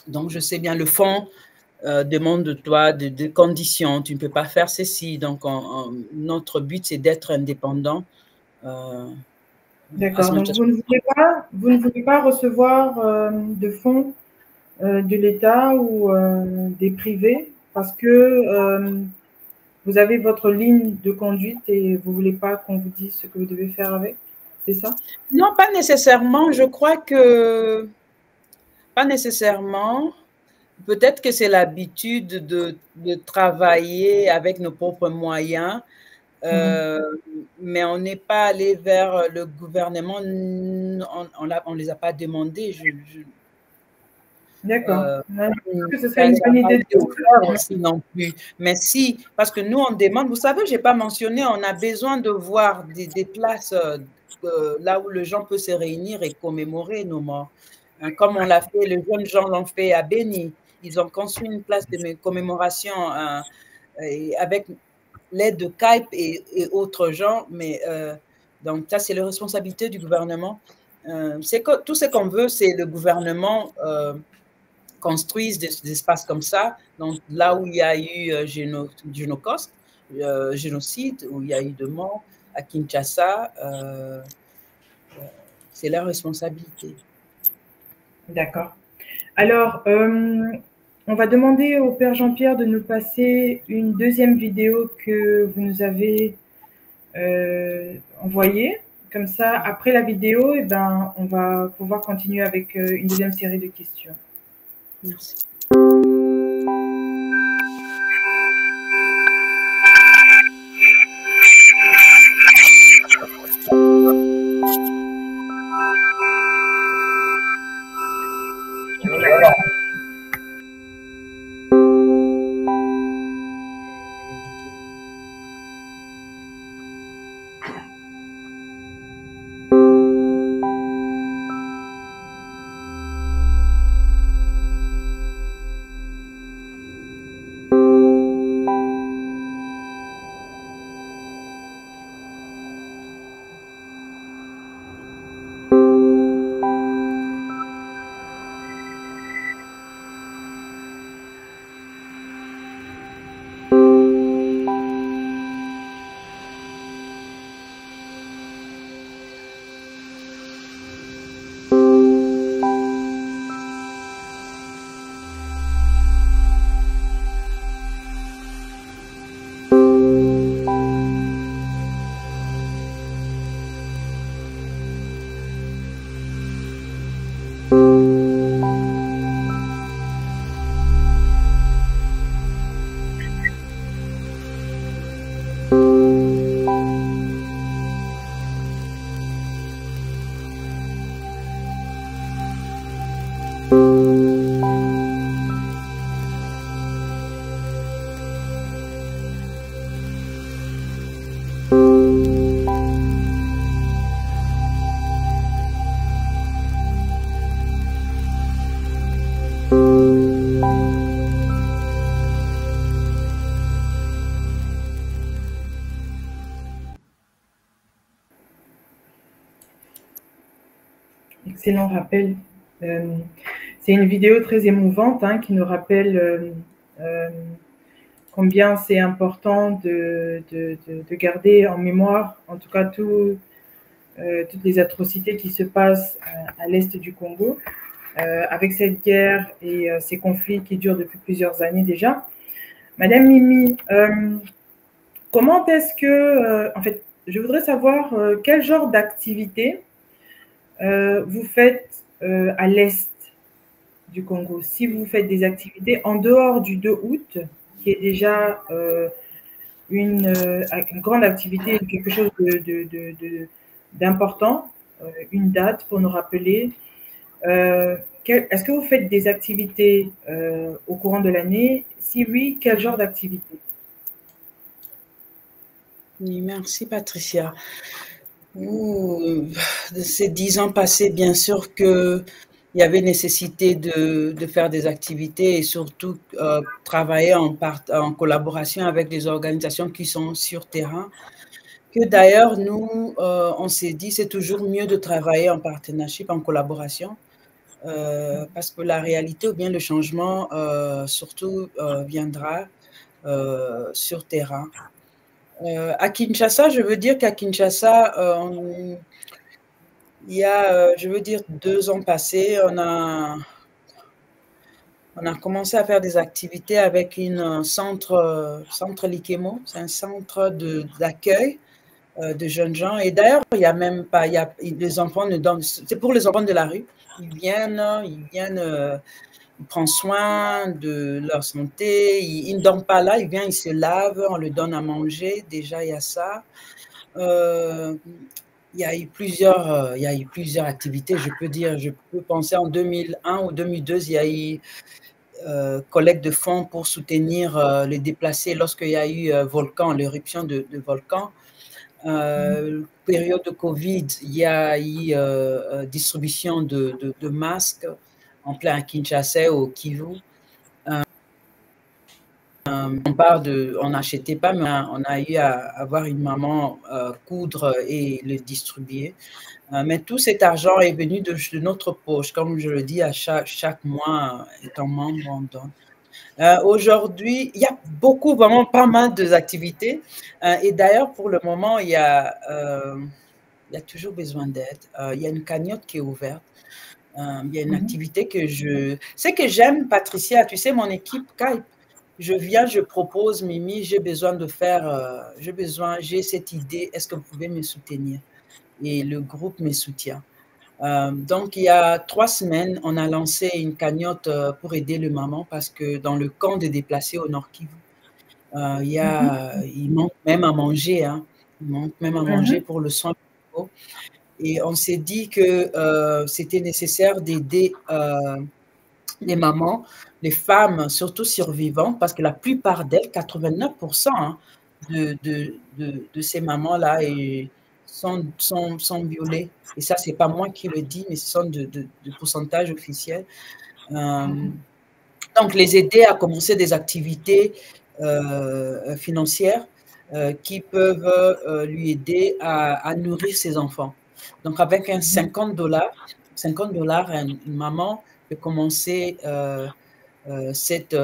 donc je sais bien le fonds demande de toi des conditions. Tu ne peux pas faire ceci. Donc, notre but, c'est d'être indépendant. D'accord. Donc, vous ne voulez pas recevoir de fonds de l'État ou des privés parce que vous avez votre ligne de conduite et vous ne voulez pas qu'on vous dise ce que vous devez faire avec? C'est ça? Non, pas nécessairement. Je crois que pas nécessairement. Peut-être que c'est l'habitude de travailler avec nos propres moyens, mais on n'est pas allé vers le gouvernement. On les a pas demandés. D'accord. Que ce serait une bonne idée de faire aussi non plus. Mais si, parce que nous, on demande, vous savez, je n'ai pas mentionné, on a besoin de voir des places là où les gens peuvent se réunir et commémorer nos morts. Hein, comme on l'a fait, les jeunes gens l'ont fait à Beni. Ils ont construit une place de commémoration avec l'aide de CAIP et autres gens. Mais donc, ça, c'est la responsabilité du gouvernement. Tout ce qu'on veut, c'est le gouvernement construise des espaces comme ça. Donc, là où il y a eu génocide, où il y a eu de morts, à Kinshasa, c'est leur responsabilité. D'accord. Alors, on va demander au Père Jean-Pierre de nous passer une deuxième vidéo que vous nous avez envoyée. Comme ça, après la vidéo, ben, on va pouvoir continuer avec une deuxième série de questions. Merci. Excellent rappel. C'est une vidéo très émouvante qui nous rappelle combien c'est important de garder en mémoire, en tout cas, toutes les atrocités qui se passent à l'est du Congo, avec cette guerre et ces conflits qui durent depuis plusieurs années déjà. Madame Mimi, comment est-ce que, en fait, je voudrais savoir quel genre d'activité vous faites à l'est du Congo, si vous faites des activités en dehors du 2 août, qui est déjà une grande activité, quelque chose d'important, une date pour nous rappeler. Est-ce que vous faites des activités au courant de l'année? Si oui, quel genre d'activité? Oui, merci Patricia. De ces 10 ans passés, bien sûr que il y avait nécessité de faire des activités et surtout travailler en collaboration avec des organisations qui sont sur terrain. Que d'ailleurs, nous, on s'est dit, c'est toujours mieux de travailler en partnership, en collaboration, parce que la réalité ou bien le changement, surtout, viendra sur terrain. À Kinshasa, je veux dire qu'à Kinshasa, il y a, je veux dire, 2 ans passés, on a commencé à faire des activités avec un centre Likemo, c'est un centre d'accueil de jeunes gens. Et d'ailleurs, il y a même pas, les enfants ne dorment, c'est pour les enfants de la rue. Ils viennent, ils prennent soin de leur santé. Ils ne dorment pas là, ils viennent, ils se lavent, on leur donne à manger. Déjà, il y a ça. Il y a eu plusieurs activités, je peux dire. Je peux penser en 2001 ou 2002, il y a eu collecte de fonds pour soutenir les déplacés lorsqu'il y a eu l'éruption de volcan. Période de Covid, il y a eu distribution de masques en plein Kinshasa, au Kivu. On n'achetait pas, mais on a eu à avoir une maman coudre et le distribuer. Mais tout cet argent est venu de notre poche. Comme je le dis, à chaque mois, étant membre, on donne. Aujourd'hui, il y a vraiment pas mal d'activités. Et d'ailleurs, pour le moment, il y a toujours besoin d'aide. Il y a une cagnotte qui est ouverte. Il y a une activité que j'aime, Patricia. Tu sais, mon équipe Skype, je propose, Mimi, j'ai besoin de faire, j'ai cette idée, est-ce que vous pouvez me soutenir? Et le groupe me soutient. Donc, il y a 3 semaines, on a lancé une cagnotte pour aider le maman parce que dans le camp de déplacés au Nord Kivu, il manque même à manger. Hein. Il manque même à manger pour le soin. Et on s'est dit que c'était nécessaire d'aider les mamans, les femmes, surtout survivantes, parce que la plupart d'elles, 89% hein, de ces mamans-là, sont violées. Et ça, ce n'est pas moi qui le dis, mais ce sont de pourcentages officiels. Donc, les aider à commencer des activités financières qui peuvent lui aider à nourrir ses enfants. Donc, avec un $50, une maman peut commencer cette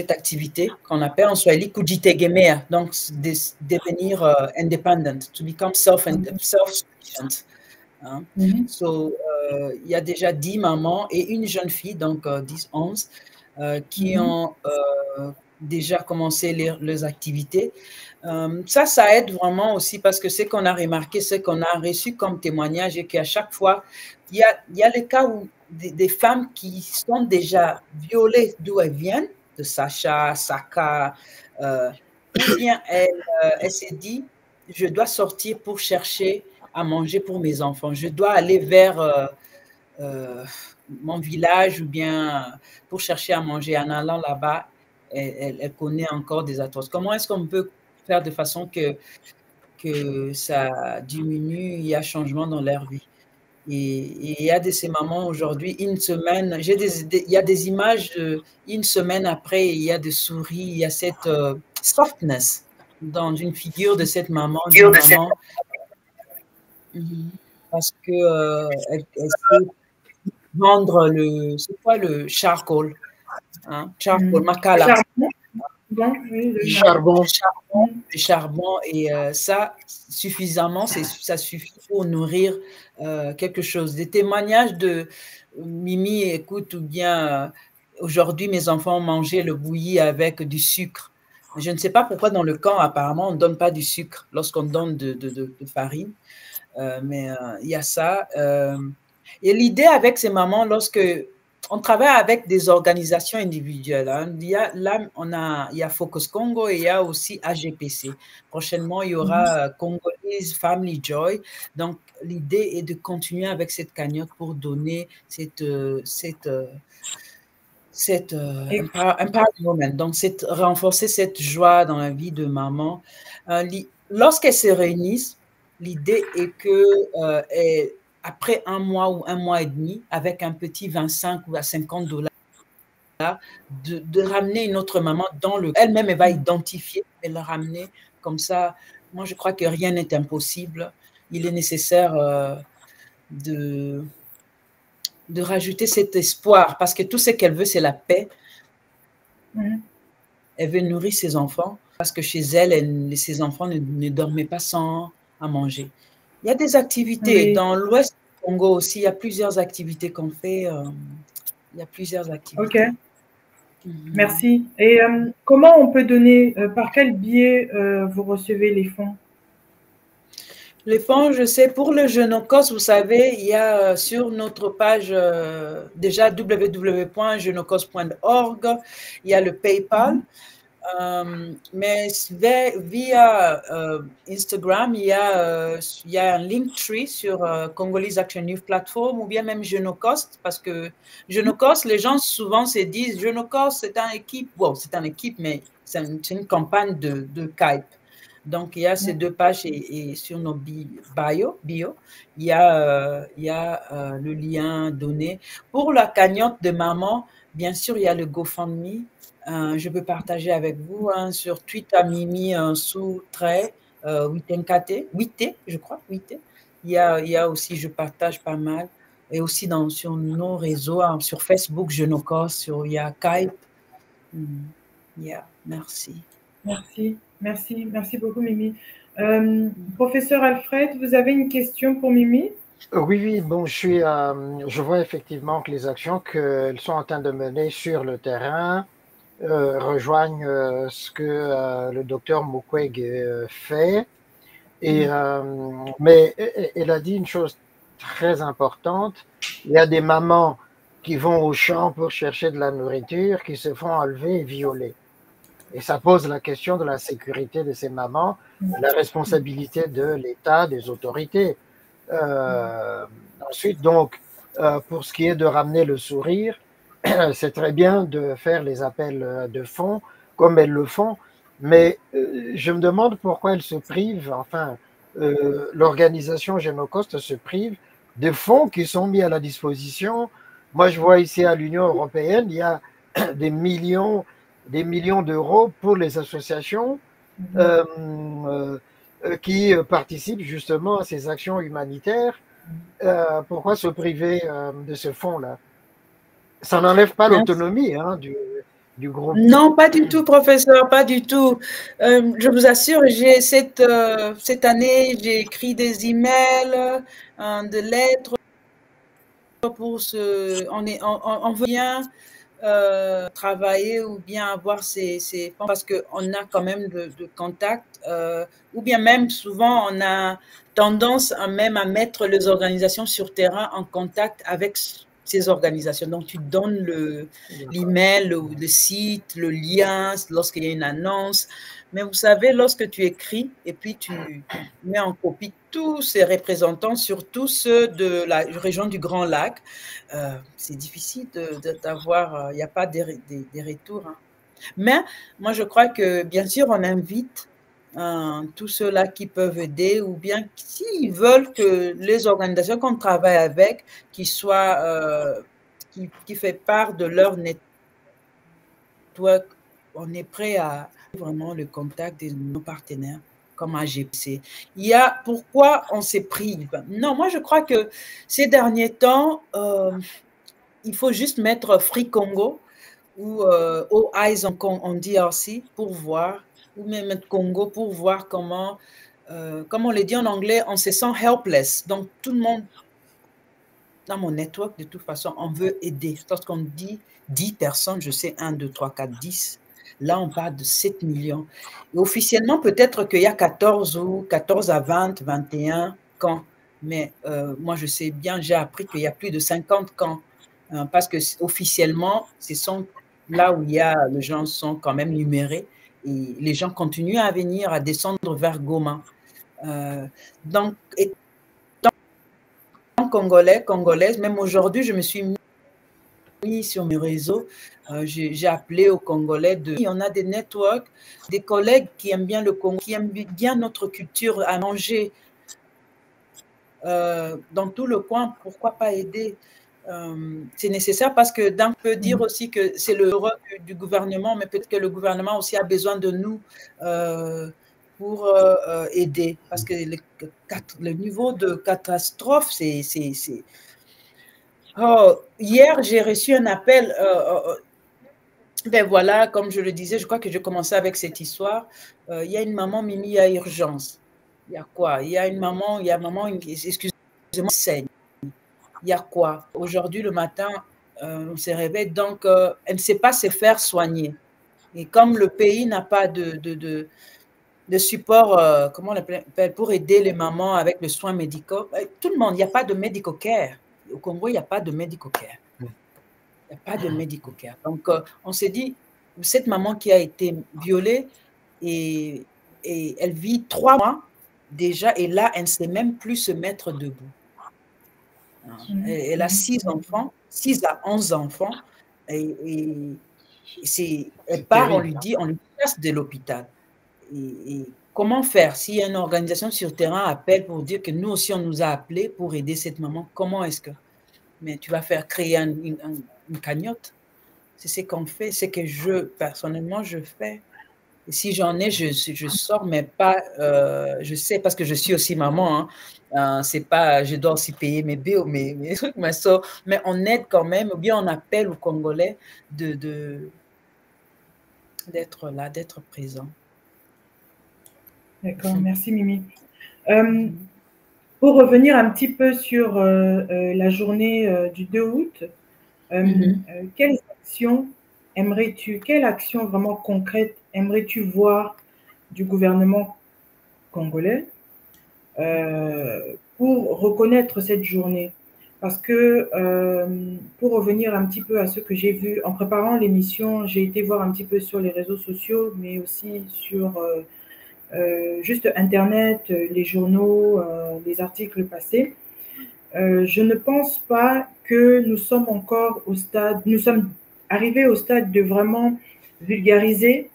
activité qu'on appelle en Swahili kujitegemea, donc devenir independent, to become self-sufficient. Hein. So, il y a déjà 10 mamans et une jeune fille, donc 10-11, qui ont déjà commencé leurs activités. Ça aide vraiment aussi parce que ce qu'on a remarqué, ce qu'on a reçu comme témoignage et qu'à chaque fois, il y a le cas où des femmes qui sont déjà violées d'où elles viennent, de Sacha, Saka, ou bien elle s'est dit, je dois sortir pour chercher à manger pour mes enfants. Je dois aller vers mon village ou bien pour chercher à manger. En allant là-bas, elle connaît encore des atroces. Comment est-ce qu'on peut faire de façon que ça diminue, il y a changement dans leur vie? Et il y a de ces mamans aujourd'hui, une semaine, il y a des images, une semaine après, il y a des souris, il y a cette softness dans une figure de cette maman. Parce qu'elle peut vendre c'est quoi le charcoal? Hein? Charcoal, makala. Le charbon et ça suffisamment, ça suffit pour nourrir quelque chose. Des témoignages de Mimi, écoute, ou bien aujourd'hui mes enfants ont mangé le bouilli avec du sucre. Je ne sais pas pourquoi dans le camp apparemment on ne donne pas du sucre lorsqu'on donne de farine, mais il y a ça. Et l'idée avec ces mamans, lorsque on travaille avec des organisations individuelles. Hein. Il y a Focus Congo et il y a aussi AGPC. Prochainement, il y aura Congolese Family Joy. Donc, l'idée est de continuer avec cette cagnotte pour donner empowerment. Donc, renforcer cette joie dans la vie de maman. Lorsqu'elles se réunissent, l'idée est que après un mois ou un mois et demi, avec un petit 25 ou à $50, de ramener une autre maman dans le... Elle-même, elle va identifier et la ramener comme ça. Moi, je crois que rien n'est impossible. Il est nécessaire de rajouter cet espoir, parce que tout ce qu'elle veut, c'est la paix. Elle veut nourrir ses enfants, parce que chez elle, ses enfants ne dormaient pas sans à manger. Il y a des activités. Oui. Dans l'ouest du Congo aussi, il y a plusieurs activités qu'on fait. Il y a plusieurs activités. OK. Merci. Et comment on peut donner, par quel biais vous recevez les fonds? Les fonds, je sais, pour le Genocos, vous savez, il y a sur notre page déjà www.genocos.org, il y a le PayPal, mais via Instagram, il y a un Linktree sur Congolese Action Youth Platform ou bien même Genocos, parce que Genocos, les gens souvent se disent Genocos, c'est une équipe, bon, c'est une équipe, mais c'est une campagne de Skype. Donc, il y a ces deux pages et sur nos bio, il y a le lien donné. Pour la cagnotte de maman, bien sûr, il y a le GoFundMe. Je peux partager avec vous sur Twitter, Mimi sous-trait 8T, je crois, 8T. Il y a aussi, je partage pas mal. Et aussi sur nos réseaux, sur Facebook, Genocos, il y a Skype. Merci. Merci beaucoup, Mimi. Professeur Alfred, vous avez une question pour Mimi? Oui, bon, je vois effectivement que les actions qu'elles sont en train de mener sur le terrain rejoignent ce que le docteur Mukwege fait. Mais elle a dit une chose très importante. Il y a des mamans qui vont au champ pour chercher de la nourriture, qui se font enlever et violer. Et ça pose la question de la sécurité de ces mamans, la responsabilité de l'État, des autorités. Ensuite, donc, pour ce qui est de ramener le sourire, c'est très bien de faire les appels de fonds comme elles le font, mais je me demande pourquoi elles se privent, enfin, l'organisation Genocost se prive des fonds qui sont mis à la disposition. Moi, je vois ici à l'Union européenne, il y a des millions d'euros pour les associations qui participent justement à ces actions humanitaires. Pourquoi se priver de ce fonds-là? Ça n'enlève pas l'autonomie du groupe. Non, pas du tout, professeur, pas du tout. Je vous assure, cette année, j'ai écrit des emails, des lettres pour on veut bien travailler ou bien avoir ces fonds parce qu'on a quand même de contacts ou bien même souvent on a tendance à mettre les organisations sur terrain en contact avec ces organisations. Donc, tu donnes l'email, le site, le lien lorsqu'il y a une annonce. Mais vous savez, lorsque tu écris et puis tu mets en copie tous ces représentants, surtout ceux de la région du Grand Lac, c'est difficile d'avoir, il n'y a pas des retours. Hein. Mais moi, je crois que, bien sûr, on invite tous ceux-là qui peuvent aider ou bien s'ils veulent que les organisations qu'on travaille avec, qui soient, qui fait part de leur network, on est prêt à vraiment le contact de nos partenaires comme AGPC. Il y a pourquoi on se prive. Non, moi je crois que ces derniers temps, il faut juste mettre Free Congo ou All Eyes on DRC pour voir, ou même mettre Congo pour voir comment, comme on le dit en anglais, on se sent helpless. Donc tout le monde, dans mon network, de toute façon, on veut aider. Lorsqu'on dit 10 personnes, je sais 1, 2, 3, 4, 10. Là, on parle de 7 millions. Et officiellement, peut-être qu'il y a 14 à 20, 21 camps. Mais moi, je sais bien, j'ai appris qu'il y a plus de 50 camps. Parce que officiellement, ce sont là où les gens sont quand même numérés. Et les gens continuent à venir, à descendre vers Goma. Donc, étant Congolais, Congolaise, même aujourd'hui, je me suis mis sur mes réseaux. J'ai appelé aux Congolais. On a des networks, des collègues qui aiment bien le Congo, qui aiment bien notre culture à manger. dans tout le coin, pourquoi pas aider? C'est nécessaire parce que d'un peut dire aussi que c'est le rôle du gouvernement, mais peut-être que le gouvernement aussi a besoin de nous pour aider. Parce que le niveau de catastrophe, c'est... Oh, hier, j'ai reçu un appel. Ben voilà, comme je le disais, je crois que je commençais avec cette histoire. Il y a une maman, Mimi, il y a urgence. Il y a quoi? Il y a une maman, excusez-moi, saigne. Il y a quoi? Aujourd'hui, le matin, on se réveille, donc elle ne sait pas se faire soigner. Et comme le pays n'a pas de support, comment on appelle, pour aider les mamans avec le soin médical, tout le monde, il n'y a pas de medical care. Au Congo, il n'y a pas de medical care. Il n'y a pas de medical care. Donc, on s'est dit, cette maman qui a été violée, et elle vit 3 mois déjà, et là, elle ne sait même plus se mettre debout. Elle a 6 enfants, 6 à 11 enfants, et elle part, on lui passe de l'hôpital. Et comment faire? S'il y a une organisation sur terrain appelle pour dire que nous aussi, on nous a appelés pour aider cette maman, comment est-ce que? Mais tu vas faire créer une cagnotte. C'est ce qu'on fait, c'est que personnellement, je fais. Et si j'en ai, je sors, mais pas, je sais, parce que je suis aussi maman, hein, c'est pas, je dois aussi payer mes billes, mes trucs, mais on aide quand même, ou bien on appelle aux Congolais d'être là, d'être présent. D'accord, merci Mimi. Pour revenir un petit peu sur la journée du 2 août, quelles actions quelle action vraiment concrète aimerais-tu voir du gouvernement congolais pour reconnaître cette journée? Parce que pour revenir un petit peu à ce que j'ai vu en préparant l'émission, j'ai été voir un petit peu sur les réseaux sociaux, mais aussi sur juste Internet, les journaux, les articles passés. Je ne pense pas que nous sommes arrivés au stade de vraiment vulgariser,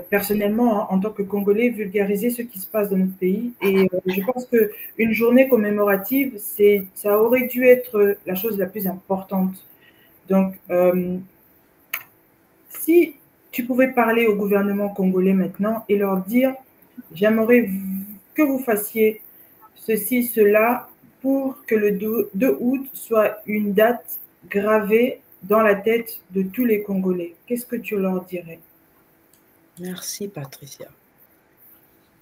personnellement, hein, en tant que Congolais, vulgariser ce qui se passe dans notre pays. Et je pense qu'une journée commémorative, ça aurait dû être la chose la plus importante. Donc, si tu pouvais parler au gouvernement congolais maintenant et leur dire, j'aimerais que vous fassiez ceci, cela, pour que le 2 août soit une date gravée dans la tête de tous les Congolais. Qu'est-ce que tu leur dirais? Merci, Patricia.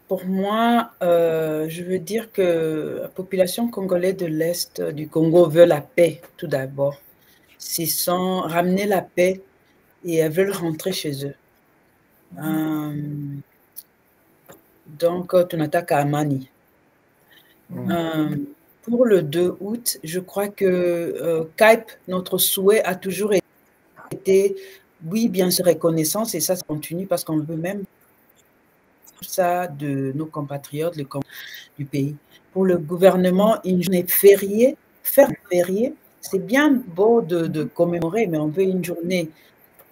Pour moi, je veux dire que la population congolaise de l'Est du Congo veut la paix, tout d'abord. C'est sans ramener la paix et elles veulent rentrer chez eux. Donc, on attaque à Amani. Pour le 2 août, je crois que CAIP, notre souhait a toujours été, oui, bien sûr, reconnaissance, et ça continue parce qu'on veut même ça de nos compatriotes du pays. Pour le gouvernement, une journée fériée, c'est bien beau de commémorer, mais on veut une journée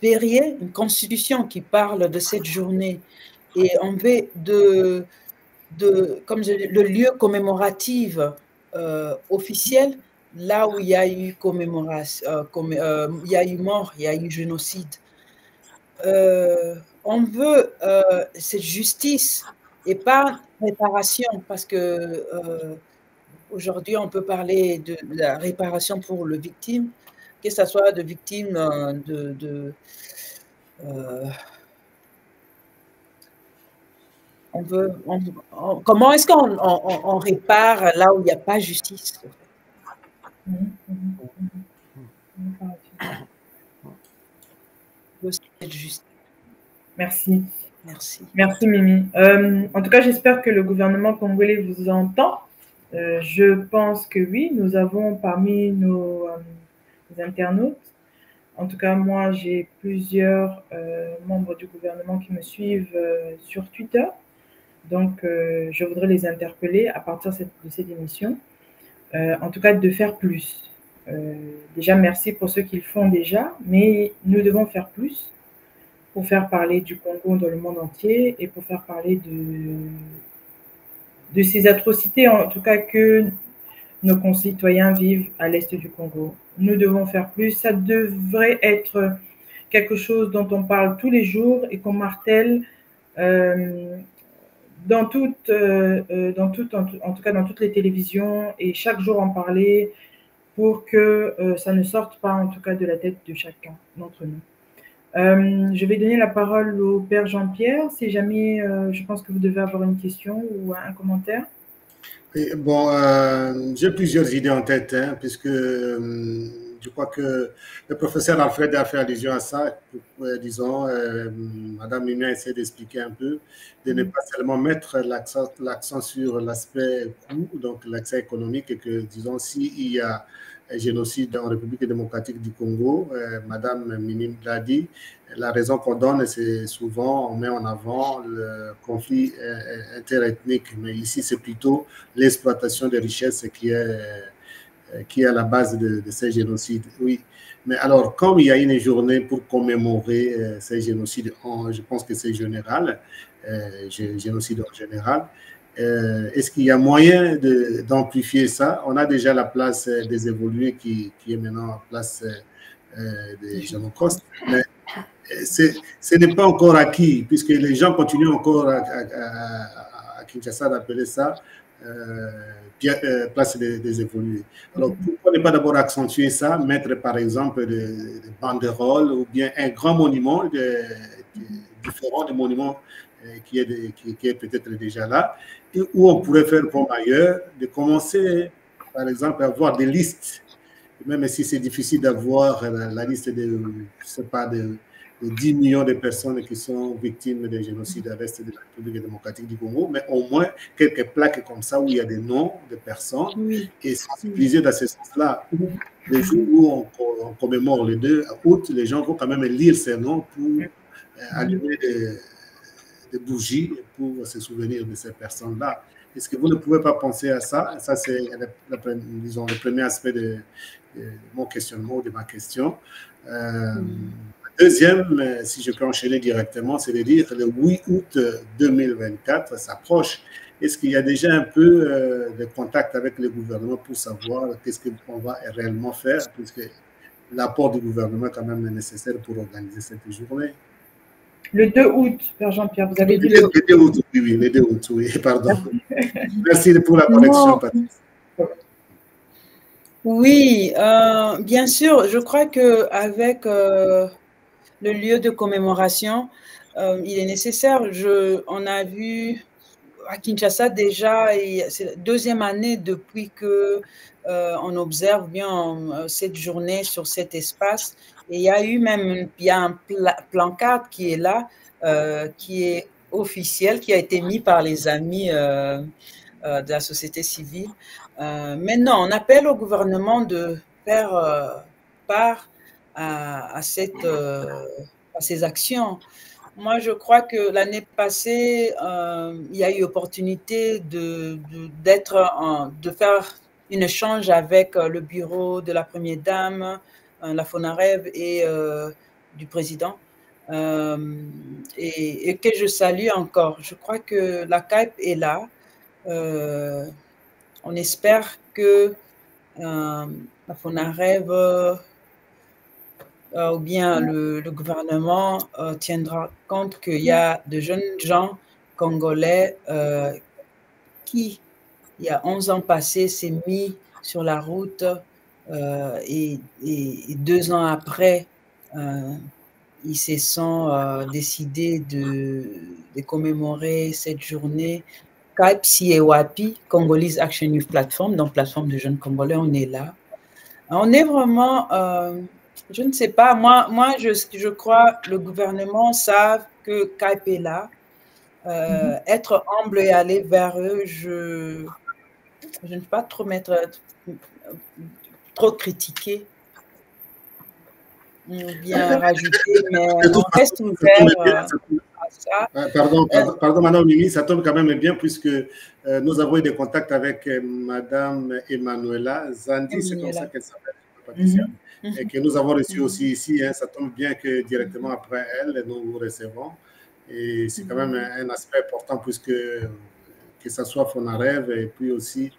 fériée, une constitution qui parle de cette journée, et on veut comme le lieu commémoratif officiel, là où il y a eu commémoration, il y a eu mort, il y a eu génocide. On veut cette justice et pas réparation, parce que aujourd'hui, on peut parler de la réparation pour le victime, que ce soit de victimes comment est-ce qu'on répare là où il n'y a pas justice? Merci. Merci. Merci, Mimi. En tout cas, j'espère que le gouvernement congolais vous entend. Je pense que oui, nous avons parmi nos internautes, en tout cas, moi, j'ai plusieurs membres du gouvernement qui me suivent sur Twitter. Donc, je voudrais les interpeller à partir de cette émission, en tout cas, de faire plus. Déjà, merci pour ce qu'ils font déjà, mais nous devons faire plus pour faire parler du Congo dans le monde entier et pour faire parler de ces atrocités, en tout cas que nos concitoyens vivent à l'est du Congo. Nous devons faire plus. Ça devrait être quelque chose dont on parle tous les jours et qu'on martèle en tout cas dans toutes les télévisions, et chaque jour en parler pour que ça ne sorte pas en tout cas de la tête de chacun d'entre nous. Je vais donner la parole au Père Jean-Pierre, si jamais je pense que vous devez avoir une question ou un commentaire. Et bon, j'ai plusieurs idées en tête, hein, puisque je crois que le professeur Alfred a fait allusion à ça. Disons, Madame Mimia essaie d'expliquer un peu, de ne pas seulement mettre l'accent sur l'aspect coût, donc l'accès économique, et que, disons, s'il y a un génocide en République démocratique du Congo, Madame Mimia l'a dit, la raison qu'on donne, c'est souvent, on met en avant le conflit interethnique, mais ici, c'est plutôt l'exploitation des richesses qui est à la base de ces génocides. Oui. Mais alors, comme il y a une journée pour commémorer ces génocides, je pense que c'est général, génocide en général, est-ce qu'il y a moyen d'amplifier ça? On a déjà la place des évolués qui est maintenant en place des génocostes, mais ce n'est pas encore acquis, puisque les gens continuent encore à Kinshasa d'appeler ça place des évolués. Alors, pourquoi ne pas d'abord accentuer ça, mettre par exemple des banderoles ou bien un grand monument, différent des monuments qui est peut-être déjà là, et où on pourrait faire comme ailleurs, de commencer par exemple à avoir des listes, même si c'est difficile d'avoir la liste de, je sais pas, de 10 millions de personnes qui sont victimes des génocides à l'est de la République démocratique du Congo, mais au moins quelques plaques comme ça où il y a des noms de personnes, et sensibiliser dans ce sens-là. Le jour où on commémore le 2 août, les gens vont quand même lire ces noms pour allumer des bougies pour se souvenir de ces personnes-là. Est-ce que vous ne pouvez pas penser à ça? Ça, c'est, disons, le premier aspect de mon questionnement, de ma question. Deuxième, si je peux enchaîner directement, c'est de dire que le 8 août 2024 s'approche. Est-ce qu'il y a déjà un peu de contact avec le gouvernement pour savoir qu'est-ce qu'on va réellement faire, puisque l'apport du gouvernement quand même est nécessaire pour organiser cette journée? Le 2 août, Père Jean-Pierre, vous avez dit le 2 août, oui, le 2 août, oui, pardon. Merci pour la connexion, Patrice. Oui, bien sûr, je crois qu'avec le lieu de commémoration, il est nécessaire. On a vu à Kinshasa déjà, c'est la deuxième année depuis qu'on observe bien cette journée sur cet espace. Et il y a eu même un placard qui est là, qui est officiel, qui a été mis par les amis de la société civile. Maintenant, on appelle au gouvernement de faire part à ces actions. Moi, je crois que l'année passée, il y a eu opportunité de faire un échange avec le bureau de la Première Dame, la FONAREV et du président, et que je salue encore. Je crois que la CAIP est là. On espère que la FONAREV ou bien le gouvernement tiendra compte qu'il y a de jeunes gens congolais qui, il y a 11 ans passés, s'est mis sur la route et 2 ans après, ils se sont décidés de commémorer cette journée. CAIP, CIEWAPI, Congolese Action Youth Platform, donc plateforme de jeunes Congolais, on est là. On est vraiment, je ne sais pas, moi je crois le gouvernement savent que CAIP est là. Être humble et aller vers eux, je ne peux pas trop critiquer ou bien rajouter, mais on reste ouvert à ça. Pardon, Madame Mimi, ça tombe quand même bien puisque nous avons eu des contacts avec Madame Emmanuela Zandi, c'est comme ça qu'elle s'appelle, et que nous avons reçu aussi ici. Hein, ça tombe bien que directement après elle, nous vous recevons. Et c'est quand même un aspect important puisque que ce soit Fonarev et puis aussi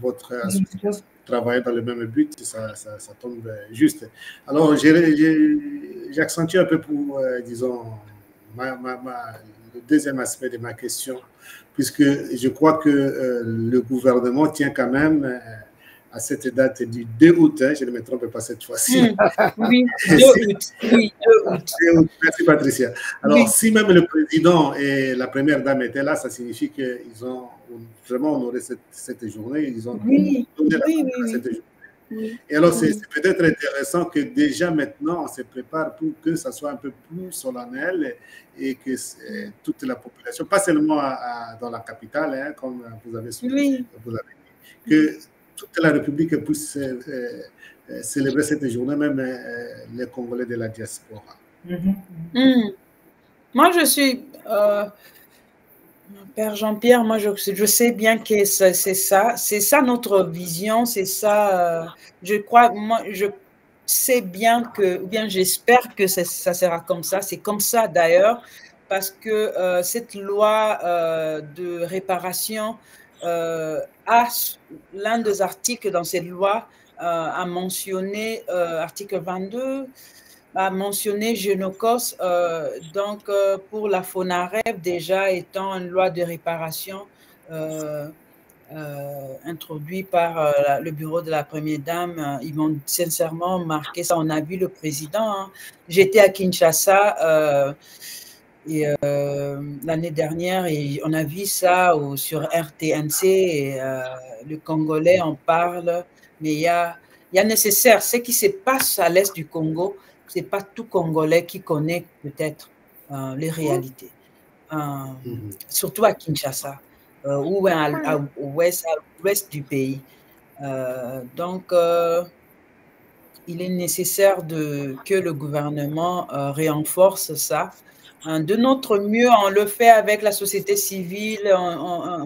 votre association travailler dans le même but, ça tombe juste. Alors, j'accentue un peu pour, disons, le deuxième aspect de ma question, puisque je crois que le gouvernement tient quand même à cette date du 2 août, hein, je ne me trompe pas cette fois-ci. Oui, 2 août. Oui, 2 août. Merci Patricia. Alors, oui. Si même le président et la première dame étaient là, ça signifie qu'ils ont vraiment honoré cette journée. Ils ont donné cette journée. Oui. Et alors, c'est peut-être intéressant que déjà maintenant, on se prépare pour que ça soit un peu plus solennel et que toute la population, pas seulement dans la capitale, hein, comme vous avez souligné, que toute la République puisse célébrer cette journée, même les Congolais de la diaspora. Moi, je suis... Père Jean-Pierre, moi je sais bien que c'est ça notre vision, c'est ça, je crois, moi je sais bien que, ou bien j'espère que ça sera comme ça, c'est comme ça d'ailleurs, parce que cette loi de réparation a l'un des articles dans cette loi a mentionné, article 22, a mentionné Génocos, donc pour la Fonarev déjà étant une loi de réparation introduite par le bureau de la Première Dame. Ils m'ont sincèrement marqué ça. On a vu le président. Hein. J'étais à Kinshasa l'année dernière et on a vu ça sur RTNC et le Congolais en parle, mais il y a nécessaire. Ce qui se passe à l'est du Congo, ce n'est pas tout Congolais qui connaît peut-être les réalités, surtout à Kinshasa ou à l'ouest du pays. Donc, il est nécessaire que le gouvernement renforce ça. De notre mieux, on le fait avec la société civile,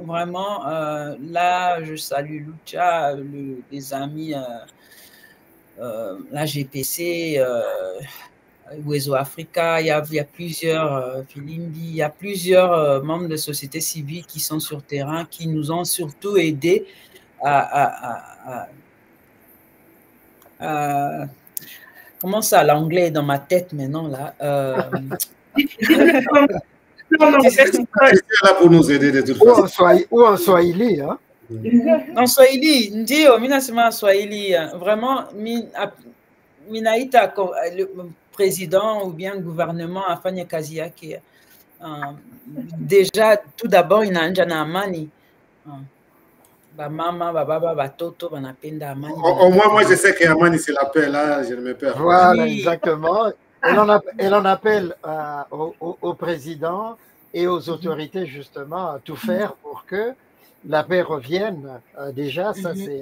vraiment. Là, je salue Lucha, les amis, la GPC, Wezo Africa, il y a plusieurs, Filimbi, il y a plusieurs membres de société civile qui sont sur terrain, qui nous ont surtout aidés comment ça, l'anglais est dans ma tête maintenant, là. là pour nous aider de toute façon. Ou en Swahili, hein? En Swahili, ndio, mina sema Swahili, vraiment, minaita le président ou bien gouvernement afanye kazi yake. Déjà, tout d'abord, inaanja na amani. Bamama, bababa, batoto, banapenda amani. Au moins, moi, je sais qu'amani, c'est la paix, là, je ne me perds. Voilà, oui. Exactement. Elle en appelle au président et aux autorités, justement, à tout faire pour que la paix revienne. Déjà, ça, c'est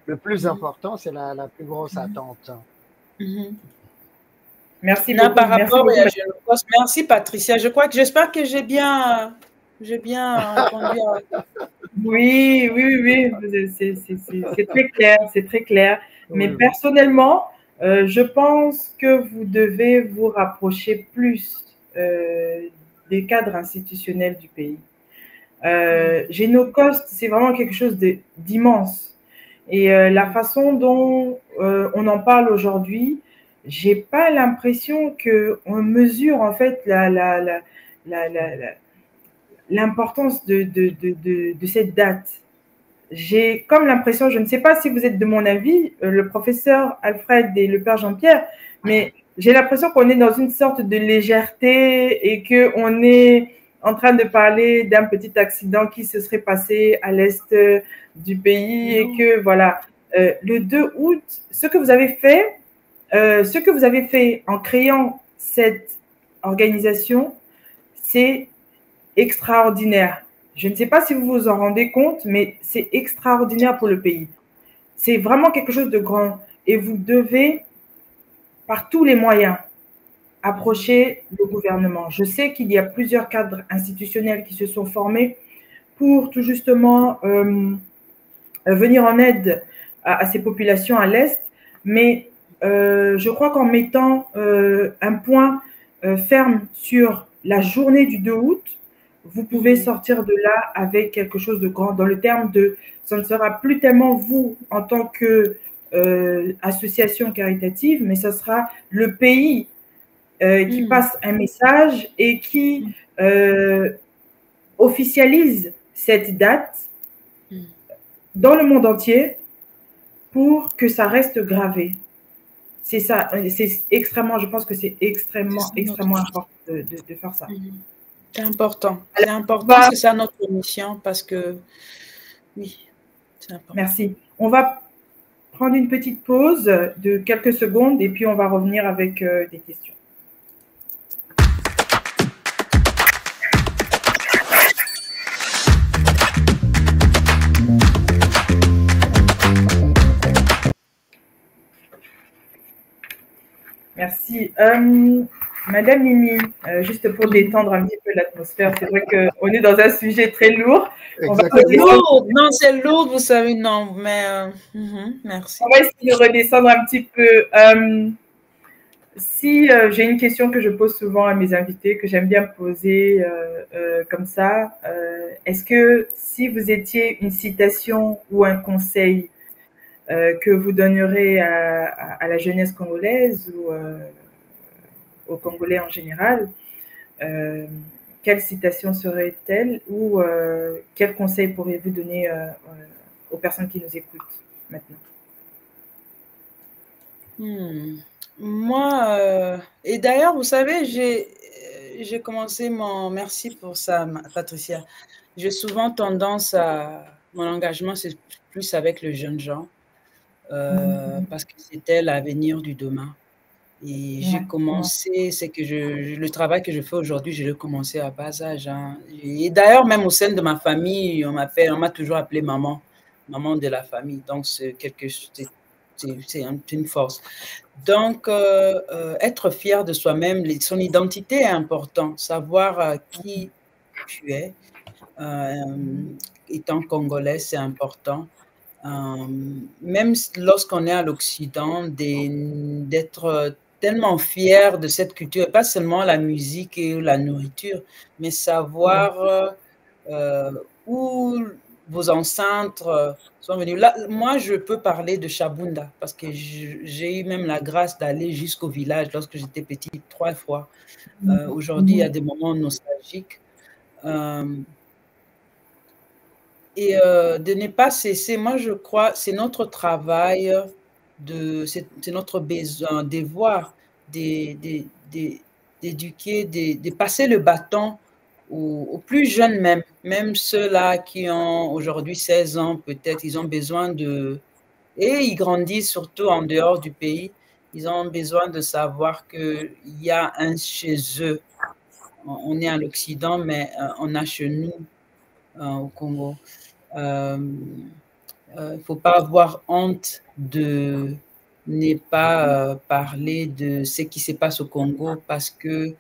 le plus important, c'est la plus grosse attente. Merci beaucoup. Par rapport à Génocos, merci Patricia. J'espère que j'ai bien répondu à... Oui, c'est très clair, c'est très clair. Mais personnellement, je pense que vous devez vous rapprocher plus des cadres institutionnels du pays. Génocos, c'est vraiment quelque chose d'immense. Et la façon dont on en parle aujourd'hui, j'ai pas l'impression qu'on mesure en fait l'importance de cette date. J'ai comme l'impression, je ne sais pas si vous êtes de mon avis, le professeur Alfred et le père Jean-Pierre, mais j'ai l'impression qu'on est dans une sorte de légèreté et qu'on est en train de parler d'un petit accident qui se serait passé à l'est du pays et que voilà, le 2 août, ce que vous avez fait en créant cette organisation, c'est extraordinaire. Je ne sais pas si vous vous en rendez compte, mais c'est extraordinaire pour le pays. C'est vraiment quelque chose de grand et vous devez, par tous les moyens, approcher le gouvernement. Je sais qu'il y a plusieurs cadres institutionnels qui se sont formés pour tout justement venir en aide à ces populations à l'Est, mais je crois qu'en mettant un point ferme sur la journée du 2 août, vous pouvez sortir de là avec quelque chose de grand, dans le terme de, ça ne sera plus tellement vous en tant que association caritative, mais ce sera le pays qui passe un message et qui officialise cette date dans le monde entier pour que ça reste gravé. C'est ça, c'est extrêmement, je pense que c'est extrêmement important de faire ça. C'est important. C'est important, c'est ça notre mission parce que, oui, c'est important. Merci. On va prendre une petite pause de quelques secondes et puis on va revenir avec des questions. Merci. Madame Mimi, juste pour détendre un petit peu l'atmosphère, c'est vrai qu'on est dans un sujet très lourd. Lourd, non, c'est lourd, vous savez, non, mais merci. On va essayer de redescendre un petit peu. Si j'ai une question que je pose souvent à mes invités, que j'aime bien poser comme ça, est-ce que si vous étiez une citation ou un conseil que vous donnerez à la jeunesse congolaise ou aux Congolais en général, quelle citation serait-elle ou quel conseil pourriez-vous donner aux personnes qui nous écoutent maintenant? Moi, et d'ailleurs, vous savez, j'ai commencé mon... Merci pour ça, Patricia. J'ai souvent tendance à... Mon engagement, c'est plus avec le jeune gens. Parce que c'était l'avenir du demain. Et j'ai commencé, c'est que le travail que je fais aujourd'hui, je l'ai commencé à bas âge. Hein. Et d'ailleurs, même au sein de ma famille, on m'a toujours appelé maman de la famille. Donc, c'est une force. Donc, être fier de soi-même, son identité est important. Savoir qui tu es, étant congolais, c'est important. Même lorsqu'on est à l'Occident, d'être tellement fier de cette culture, pas seulement la musique et la nourriture, mais savoir où vos ancêtres sont venus. Là, moi, je peux parler de Shabunda parce que j'ai eu même la grâce d'aller jusqu'au village lorsque j'étais petite 3 fois. Aujourd'hui, il y a des moments nostalgiques. Et de ne pas cesser, moi je crois, c'est notre travail, c'est notre besoin, devoir d'éduquer, de passer le bâton aux plus jeunes même ceux-là qui ont aujourd'hui 16 ans peut-être, ils ont besoin et ils grandissent surtout en dehors du pays, ils ont besoin de savoir qu'il y a un chez eux. On est à l'Occident, mais on a chez nous au Congo. Il ne faut pas avoir honte de ne pas parler de ce qui se passe au Congo parce que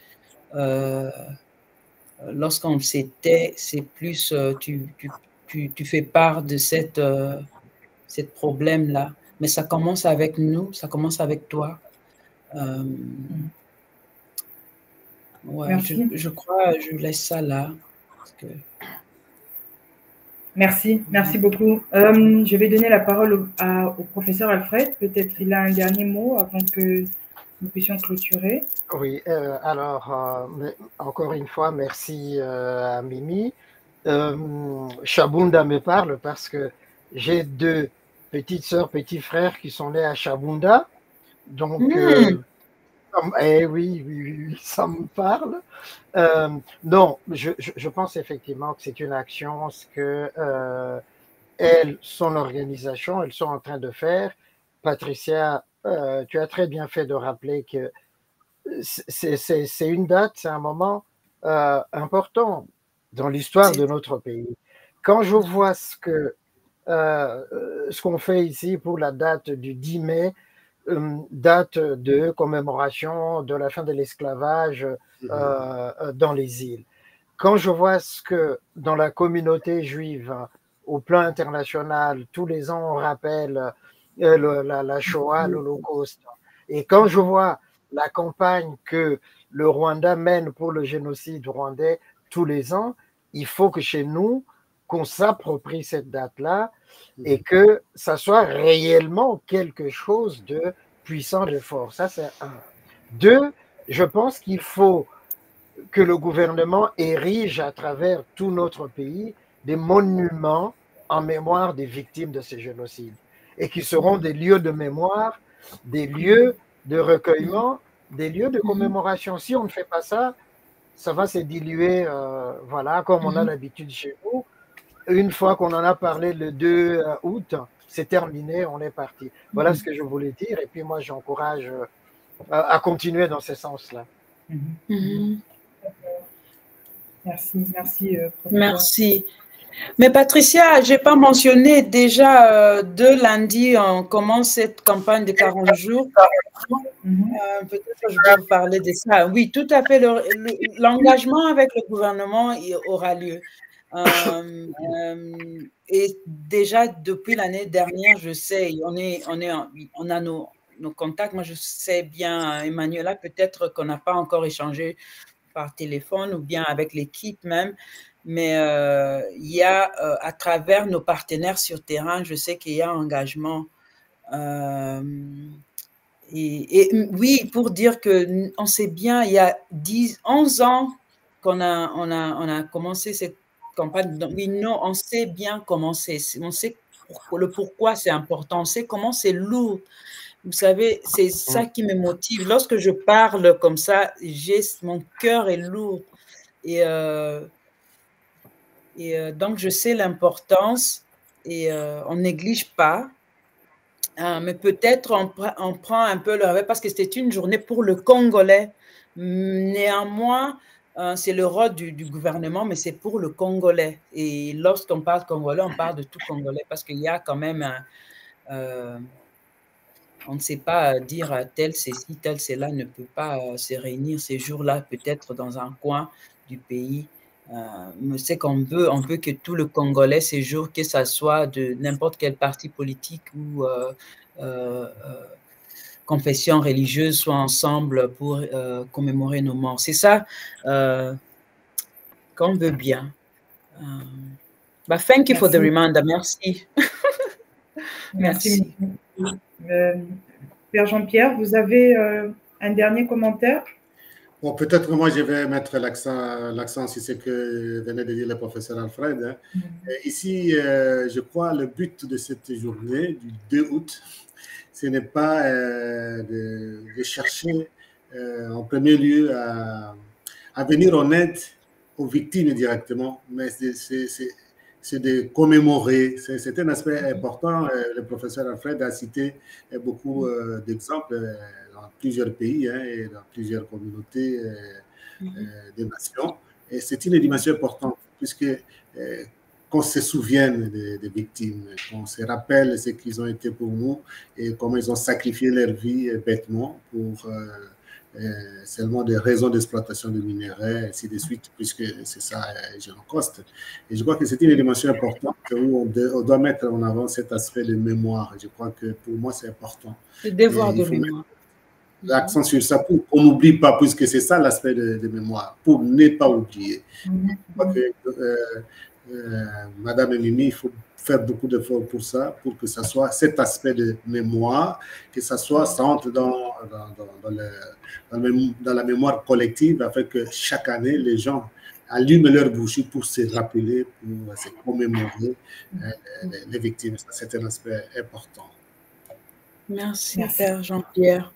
lorsqu'on s'était, c'est plus tu fais part de cette problème-là. Mais ça commence avec nous, ça commence avec toi. Ouais, je crois, je laisse ça là. Parce que... Merci beaucoup. Je vais donner la parole au professeur Alfred. Peut-être il a un dernier mot avant que nous puissions clôturer. Oui, alors, encore une fois, merci à Mimi. Shabunda me parle parce que j'ai 2 petites sœurs, petits frères qui sont nés à Shabunda. Donc, oui, ça me parle. Non, je pense effectivement que c'est une action que son organisation, elles sont en train de faire. Patricia, tu as très bien fait de rappeler que c'est une date, c'est un moment important dans l'histoire de notre pays. Quand je vois ce qu'on fait ici pour la date du 10 mai, date de commémoration de la fin de l'esclavage dans les îles. Quand je vois ce que dans la communauté juive, au plan international, tous les ans on rappelle la Shoah, l'Holocauste, et quand je vois la campagne que le Rwanda mène pour le génocide rwandais tous les ans, il faut que chez nous, qu'on s'approprie cette date-là et que ça soit réellement quelque chose de puissant, de fort. Ça, c'est un. Deux, je pense qu'il faut que le gouvernement érige à travers tout notre pays des monuments en mémoire des victimes de ces génocides et qui seront des lieux de mémoire, des lieux de recueillement, des lieux de commémoration. Si on ne fait pas ça, ça va se diluer, voilà, comme on a l'habitude chez nous. Une fois qu'on en a parlé le 2 août, c'est terminé, on est parti. Voilà ce que je voulais dire. Et puis moi, j'encourage à continuer dans ce sens-là. Merci, merci. Merci. Mais Patricia, je n'ai pas mentionné déjà de lundi, on commence cette campagne de 40 jours. Peut-être que je vais vous parler de ça. Oui, tout à fait. L'engagement avec le gouvernement aura lieu. Et déjà, depuis l'année dernière, je sais, on a nos contacts. Moi, je sais bien, Emmanuela, peut-être qu'on n'a pas encore échangé par téléphone ou bien avec l'équipe même. Mais il y a, à travers nos partenaires sur terrain, je sais qu'il y a un engagement. Et oui, pour dire qu'on sait bien, il y a 11 ans qu'on a commencé cette campagne. Donc, oui, non, on sait bien comment c'est. On sait le pourquoi c'est important. On sait comment c'est lourd. Vous savez, c'est ça qui me motive. Lorsque je parle comme ça, mon cœur est lourd. Et donc, je sais l'importance et on ne néglige pas. Mais peut-être on prend un peu le relais parce que c'était une journée pour le Congolais. Néanmoins, c'est le rôle du gouvernement, mais c'est pour le Congolais. Et lorsqu'on parle Congolais, on parle de tout Congolais parce qu'il y a quand même on ne sait pas dire tel ceci, tel cela ne peut pas se réunir ces jours-là, peut-être dans un coin du pays. Mais c'est qu'on veut, on veut que tout le Congolais séjourne, que ça soit de n'importe quel parti politique ou confession religieuse, soit ensemble pour commémorer nos morts. C'est ça qu'on veut bien. Thank you for the reminder. Merci. Merci. Père Jean-Pierre, vous avez un dernier commentaire? Bon, peut-être que moi, je vais mettre l'accent sur ce que venait de dire le professeur Alfred. Ici, je crois, le but de cette journée du 2 août, ce n'est pas de chercher en premier lieu à venir en aide aux victimes directement, mais c'est de commémorer. C'est un aspect important. Le professeur Alfred a cité beaucoup d'exemples dans plusieurs pays et dans plusieurs communautés des nations. Et c'est une dimension importante, puisque qu'on se souvienne des victimes, qu'on se rappelle ce qu'ils ont été pour nous et comment ils ont sacrifié leur vie bêtement pour seulement des raisons d'exploitation de minerais, ainsi de suite, puisque c'est ça, Génocoste. Et je crois que c'est une dimension importante où on doit mettre en avant cet aspect de mémoire. Je crois que pour moi, c'est important. Le devoir de mémoire. L'accent sur ça pour qu'on n'oublie pas, puisque c'est ça l'aspect de mémoire, pour ne pas oublier. Je crois que Madame Mimi, il faut faire beaucoup d'efforts pour ça, pour que ça soit cet aspect de mémoire, que ça entre dans la mémoire collective, afin que chaque année, les gens allument leur bougie pour se rappeler, pour se commémorer les victimes. C'est un aspect important. Merci, Père Jean-Pierre.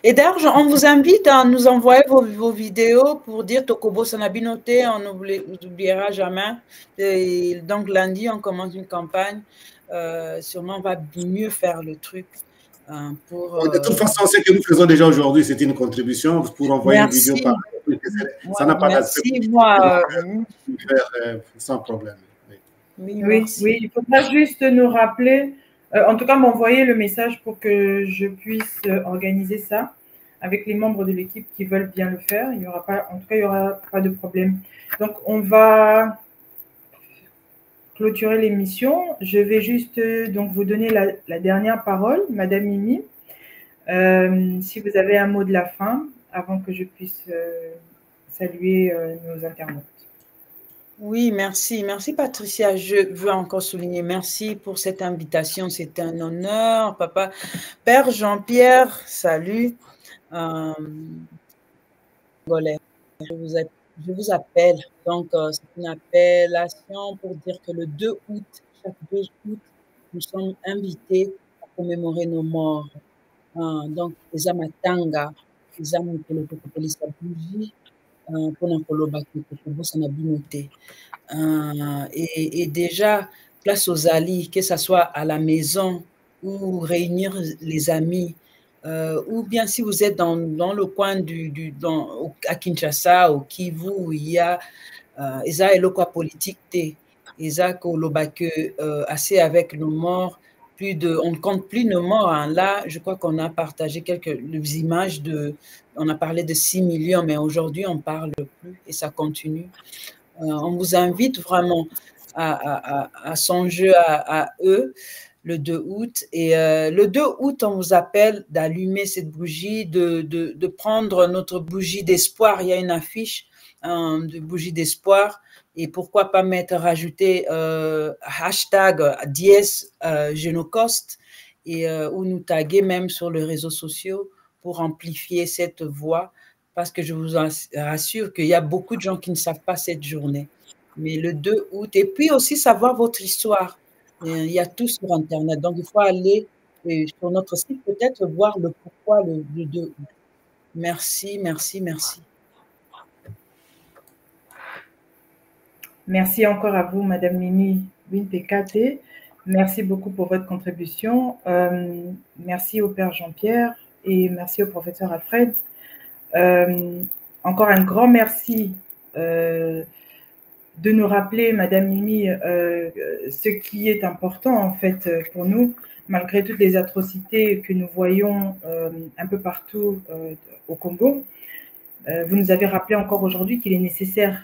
Et d'ailleurs, on vous invite à nous envoyer vos vidéos pour dire Tokobo Sanabinoté, on n'oubliera jamais. Et donc, lundi, on commence une campagne. Sûrement, on va mieux faire le truc. De toute façon, ce que nous faisons déjà aujourd'hui, c'est une contribution pour envoyer une vidéo par ça n'a pas d'aspect. Merci, moi. Sans problème. Oui, il faudra juste nous rappeler. En tout cas, m'envoyer le message pour que je puisse organiser ça avec les membres de l'équipe qui veulent bien le faire. Il y aura pas, en tout cas, il n'y aura pas de problème. Donc, on va clôturer l'émission. Je vais juste donc vous donner la dernière parole, Madame Mimi. Si vous avez un mot de la fin, avant que je puisse saluer nos internautes. Oui, merci. Merci, Patricia. Je veux encore souligner merci pour cette invitation. C'était un honneur, papa. Père Jean-Pierre, salut. Je vous appelle. Donc, c'est une appellation pour dire que le 2 août, chaque 2 août, nous sommes invités à commémorer nos morts. Donc, les amatanga, les amatanga, bougie, pour koloba na binoté. Et déjà, place aux alliés, que ce soit à la maison ou réunir les amis, ou bien si vous êtes dans le coin à Kinshasa, au Kivu, où il y a Eza eloko politique te, Eza koloba que assez avec nos morts, on ne compte plus nos morts. Hein. Là, je crois qu'on a partagé quelques images on a parlé de 6 millions, mais aujourd'hui, on ne parle plus et ça continue. On vous invite vraiment à songer à eux le 2 août. Et le 2 août, on vous appelle d'allumer cette bougie, de prendre notre bougie d'espoir. Il y a une affiche de bougie d'espoir. Et pourquoi pas rajouter hashtag dièse Génocoste ou nous taguer même sur les réseaux sociaux pour amplifier cette voix. Parce que je vous rassure qu'il y a beaucoup de gens qui ne savent pas cette journée. Mais le 2 août, et puis aussi savoir votre histoire. Il y a tout sur Internet. Donc, il faut aller sur notre site, peut-être voir le pourquoi le 2 août. Merci, merci, merci. Merci encore à vous, Madame Mimi Wintekate. Merci beaucoup pour votre contribution. Merci au Père Jean-Pierre et merci au professeur Alfred. Encore un grand merci de nous rappeler, Madame Mimi, ce qui est important en fait pour nous, malgré toutes les atrocités que nous voyons un peu partout au Congo. Vous nous avez rappelé encore aujourd'hui qu'il est nécessaire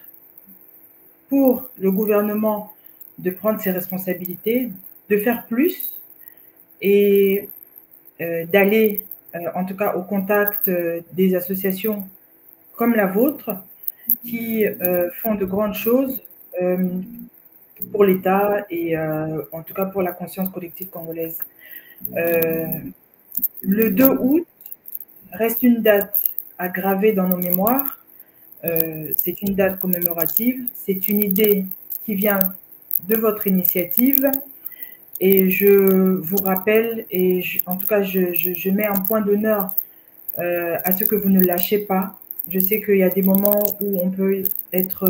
pour le gouvernement de prendre ses responsabilités, de faire plus et d'aller en tout cas au contact des associations comme la vôtre qui font de grandes choses pour l'État et en tout cas pour la conscience collective congolaise. Le 2 août reste une date à graver dans nos mémoires. C'est une date commémorative, c'est une idée qui vient de votre initiative et je vous rappelle et en tout cas je mets un point d'honneur à ce que vous ne lâchez pas. Je sais qu'il y a des moments où on peut être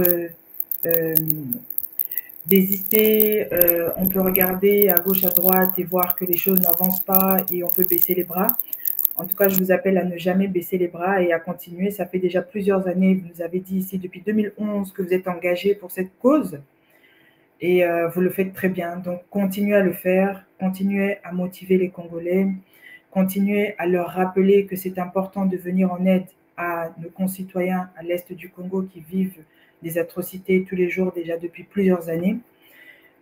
désisté, on peut regarder à gauche, à droite et voir que les choses n'avancent pas et on peut baisser les bras. En tout cas, je vous appelle à ne jamais baisser les bras et à continuer. Ça fait déjà plusieurs années, vous nous avez dit ici depuis 2011 que vous êtes engagé pour cette cause et vous le faites très bien. Donc, continuez à le faire, continuez à motiver les Congolais, continuez à leur rappeler que c'est important de venir en aide à nos concitoyens à l'est du Congo qui vivent des atrocités tous les jours déjà depuis plusieurs années.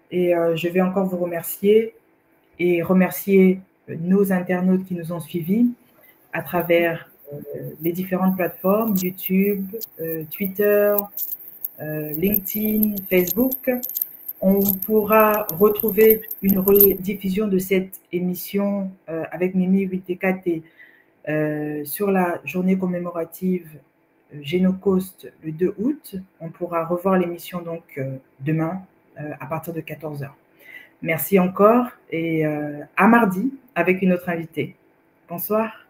Et je vais encore vous remercier et remercier nos internautes qui nous ont suivis à travers les différentes plateformes, YouTube, Twitter, LinkedIn, Facebook. On pourra retrouver une rediffusion de cette émission avec Mimi Wintekate sur la journée commémorative Génocoste le 2 août. On pourra revoir l'émission donc demain à partir de 14h. Merci encore et à mardi avec une autre invitée. Bonsoir.